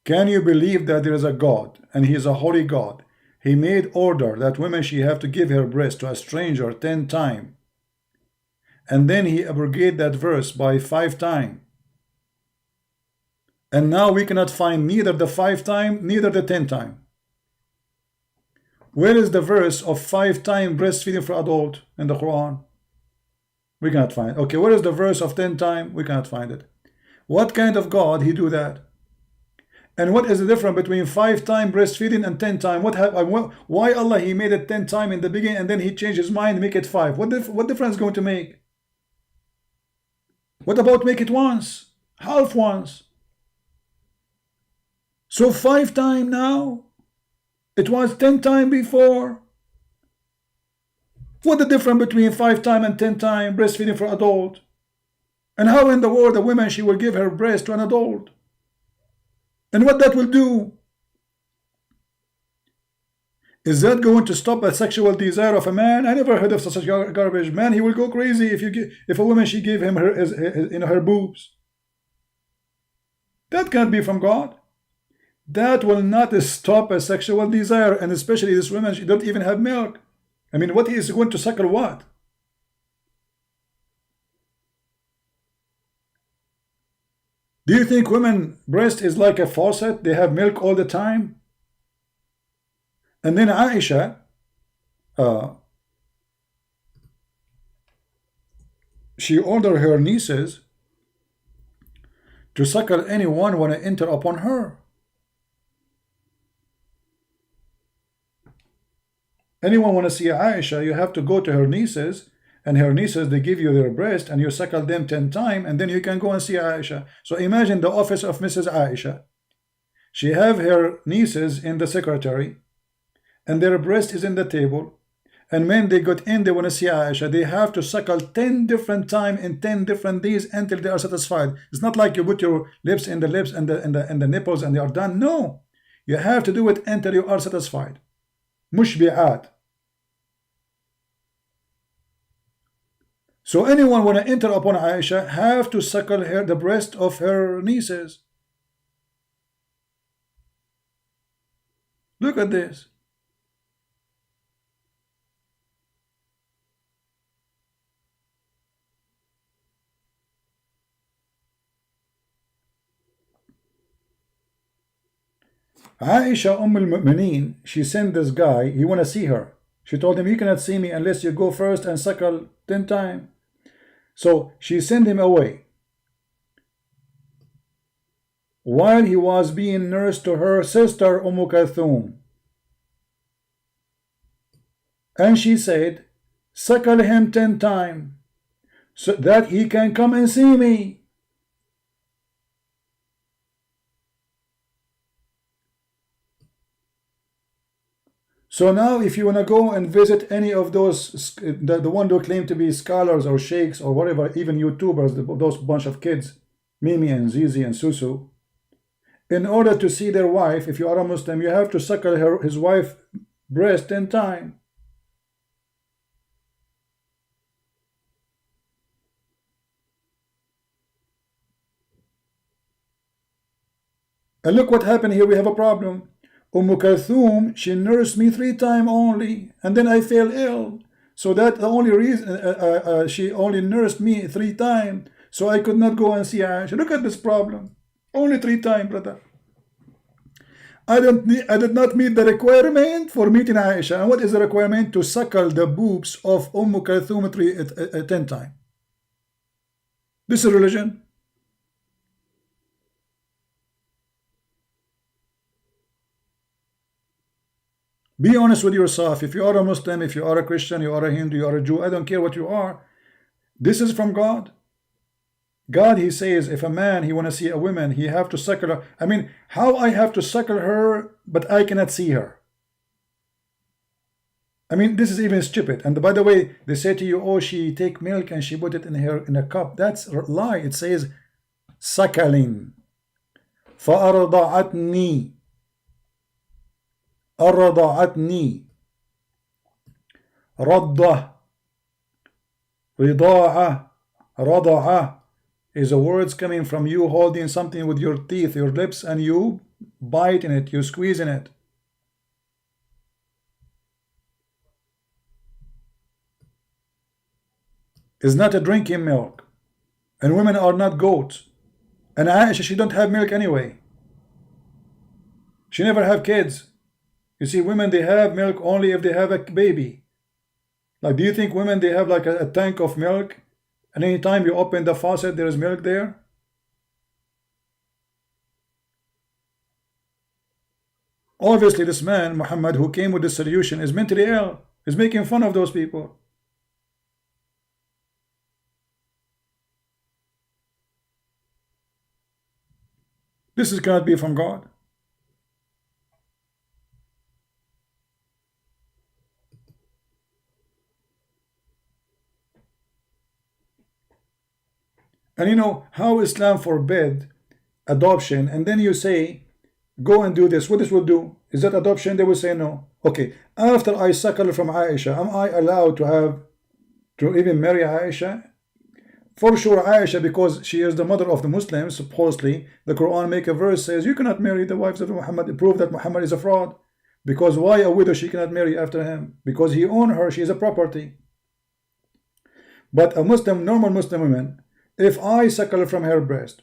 Can you believe that there is a God and he is a holy God? He made order that women, she have to give her breast to a stranger 10 times. And then he abrogated that verse by 5 times. And now we cannot find neither the 5 times, neither the 10 times. Where is the verse of 5 times breastfeeding for adult in the Quran? We cannot find it. Okay, where is the verse of 10 times? We cannot find it. What kind of God he do that? And what is the difference between 5 times breastfeeding and 10 times? Why Allah, he made it 10 times in the beginning and then he changed his mind, make it 5? What difference is going to make? What about make it once? Half once? So 5 times now? It was 10 times before. What the difference between 5 times and 10 times breastfeeding for adult? And how in the world a woman, she will give her breast to an adult? And what that will do? Is that going to stop a sexual desire of a man? I never heard of such garbage. Man, he will go crazy if a woman, she gave him her boobs. That can't be from God. That will not stop a sexual desire, and especially this woman, she don't even have milk. I mean, what is going to suckle what? Do you think women breast is like a faucet? They have milk all the time? And then Aisha, she ordered her nieces to suckle anyone when I enter upon her. Anyone want to see Aisha, you have to go to her nieces, and her nieces, they give you their breast, and you suckle them 10 times, and then you can go and see Aisha. So imagine the office of Mrs. Aisha. She have her nieces in the secretary, and their breast is in the table. And when they got in, they want to see Aisha. They have to suckle 10 different times in 10 different days until they are satisfied. It's not like you put your lips in the lips and the nipples and they are done. No, you have to do it until you are satisfied. Mushbi'at. So anyone want to enter upon Aisha have to suckle her the breast of her nieces. Look at this. Aisha al-Mu'mineen, she sent this guy, he want to see her. She told him, you cannot see me unless you go first and suckle 10 times. So she sent him away. While he was being nursed to her sister Kulthum. And she said, suckle him 10 times so that he can come and see me. So now if you want to go and visit any of those, the one who claim to be scholars or sheikhs or whatever, even YouTubers, those bunch of kids, Mimi and Zizi and Susu, in order to see their wife, if you are a Muslim, you have to suckle his wife's breast 10 times. And look what happened here, we have a problem. Kulthum, she nursed me 3 times only, and then I fell ill. So that the only reason she only nursed me 3 times, so I could not go and see Aisha. Look at this problem. Only 3 times, brother. I did not meet the requirement for meeting Aisha. And what is the requirement? To suckle the boobs of Kulthum 10 times. This is religion. Be honest with yourself. If you are a Muslim, if you are a Christian, you are a Hindu, you are a Jew, I don't care what you are. This is from God. God, he says, if a man, he want to see a woman, he have to suckle her. I mean, how I have to suckle her, but I cannot see her? I mean, this is even stupid. And by the way, they say to you, oh, she take milk and she put it in a cup. That's a lie. It says, suckling. فَأَرْضَعَتْنِي أرضعتني رضة رضاعة رضعة is the words coming from you holding something with your teeth, your lips, and you bite in it, you squeeze in it. It's not a drinking milk, and women are not goats. And Aisha, she don't have milk anyway. She never have kids. You see, women, they have milk only if they have a baby. Like, do you think women, they have like a tank of milk, and anytime you open the faucet, there is milk there? Obviously, this man, Muhammad, who came with the solution, is mentally ill. He's making fun of those people. This cannot be from God. And you know how Islam forbid adoption, and then you say, go and do this. What this will do? Is that adoption? They will say no. Okay, after I suckle from Aisha, am I allowed to even marry Aisha? For sure, Aisha, because she is the mother of the Muslims, supposedly, the Quran make a verse says, you cannot marry the wives of Muhammad, prove that Muhammad is a fraud. Because why a widow she cannot marry after him? Because he owned her, she is a property. But a Muslim, normal Muslim woman, if I suckle from her breast,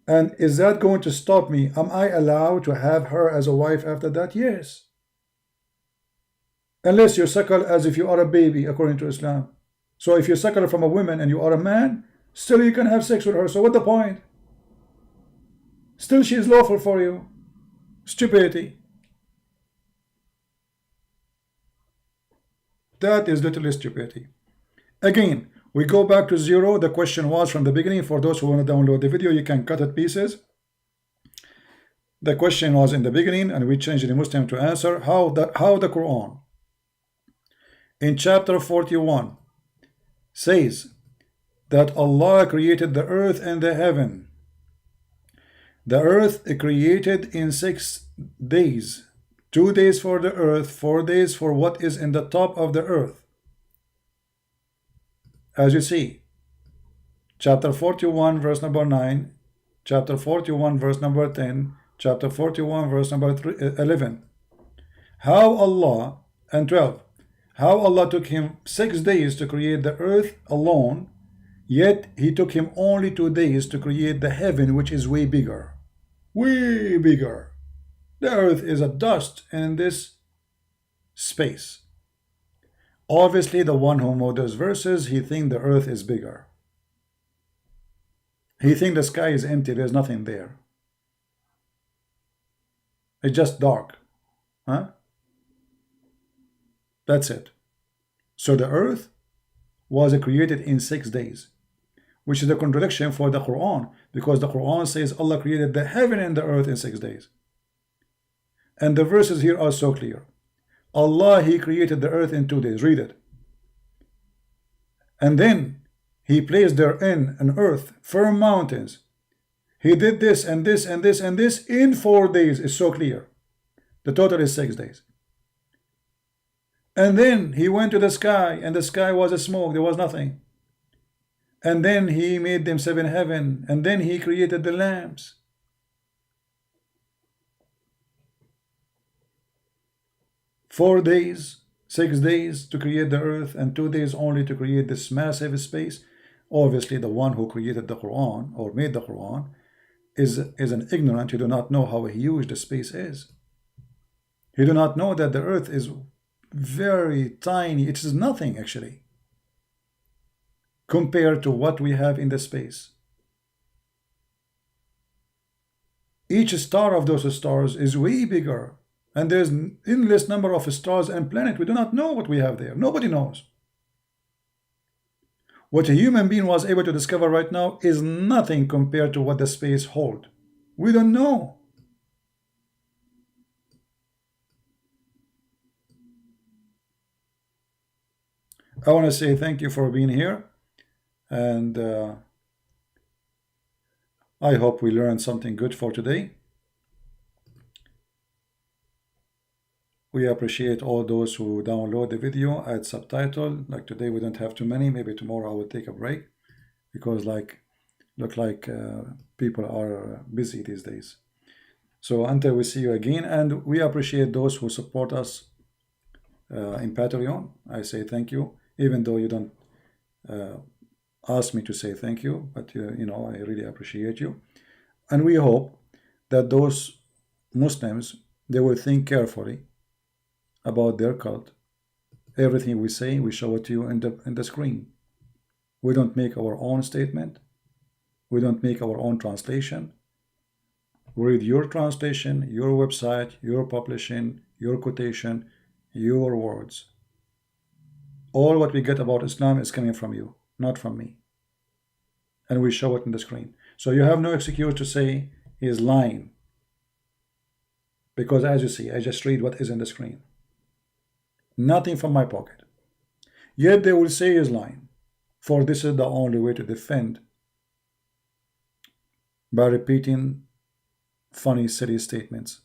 and is that going to stop me? Am I allowed to have her as a wife after that? Yes. Unless you suckle as if you are a baby, according to Islam. So if you suckle from a woman and you are a man, still you can have sex with her. So what the point? Still she is lawful for you. Stupidity. That is literally stupidity. Again, we go back to zero. The question was from the beginning. For those who want to download the video, you can cut it pieces. The question was in the beginning, and we changed the Muslim to answer how the Quran in chapter 41 says that Allah created the earth and the heaven. The earth created in 6 days. 2 days for the earth, 4 days for what is in the top of the earth. As you see, chapter 41 verse number 9, chapter 41 verse number 10, chapter 41 verse number 11. How Allah, and 12, how Allah took him 6 days to create the earth alone, yet he took him only 2 days to create the heaven, which is way bigger. Way bigger. The earth is a dust in this space. Obviously, the one who wrote those verses, he thinks the earth is bigger. He thinks the sky is empty, there's nothing there. It's just dark. Huh? That's it. So the earth was created in 6 days, which is a contradiction for the Quran, because the Quran says Allah created the heaven and the earth in 6 days. And the verses here are so clear. Allah, He created the earth in 2 days. Read it. And then He placed therein an earth, firm mountains. He did this and this and this and this in 4 days. It's so clear. The total is 6 days. And then He went to the sky, and the sky was a smoke. There was nothing. And then He made them 7 heaven, and then He created the lamps. Four days, 6 days to create the earth, and 2 days only to create this massive space. Obviously, the one who created the Quran or made the Quran is an ignorant. He do not know how huge the space is. He do not know that the earth is very tiny. It is nothing actually compared to what we have in the space. Each star of those stars is way bigger. And there's an endless number of stars and planets. We do not know what we have there. Nobody knows. What a human being was able to discover right now is nothing compared to what the space holds. We don't know. I want to say thank you for being here. And I hope we learned something good for today. We appreciate all those who download the video, add subtitle. Like today we don't have too many. Maybe tomorrow I will take a break because look like people are busy these days. So until we see you again, and we appreciate those who support us in Patreon. I say thank you, even though you don't ask me to say thank you, but you know, I really appreciate you. And we hope that those Muslims, they will think carefully about their cult. Everything we say, we show it to you in the screen. We don't make our own statement. We don't make our own translation. We read your translation, your website, your publishing, your quotation, your words. All what we get about Islam is coming from you, not from me. And we show it in the screen. So you have no excuse to say he is lying. Because as you see, I just read what is in the screen. Nothing from my pocket. Yet they will say he is lying. For this is the only way to defend, by repeating funny, silly statements.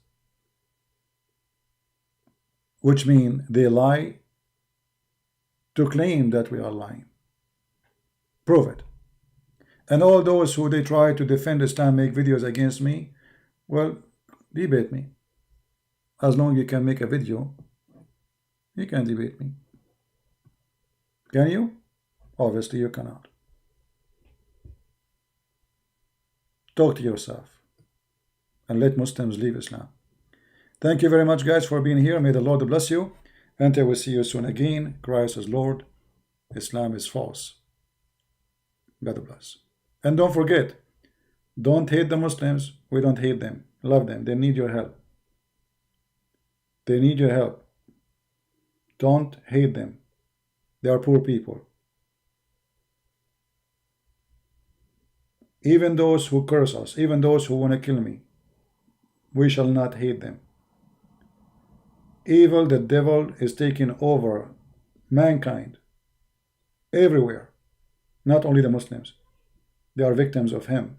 Which mean they lie to claim that we are lying. Prove it. And all those who they try to defend Islam, make videos against me, well, debate me. As long as you can make a video, you can debate me. Can you? Obviously you cannot. Talk to yourself and let Muslims leave Islam. Thank you very much, guys, for being here. May the Lord bless you. Until we see you soon again. Christ is Lord. Islam is false. God bless. And don't forget, don't hate the Muslims. We don't hate them. Love them. They need your help. They need your help. Don't hate them. They are poor people. Even those who curse us, even those who want to kill me, we shall not hate them. Evil, the devil is taking over mankind everywhere, not only the Muslims. They are victims of him.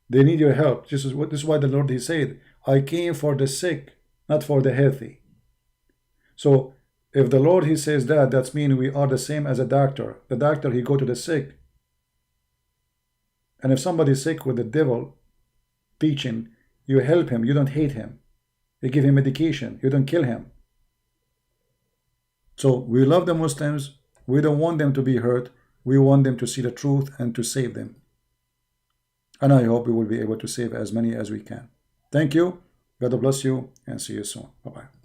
They need your help. This is why the Lord, he said, I came for the sick, not for the healthy. So if the Lord, he says that, that's mean we are the same as a doctor. The doctor, he go to the sick. And if somebody is sick with the devil teaching, you help him, you don't hate him. You give him medication, you don't kill him. So we love the Muslims. We don't want them to be hurt. We want them to see the truth and to save them. And I hope we will be able to save as many as we can. Thank you. God bless you and see you soon. Bye-bye.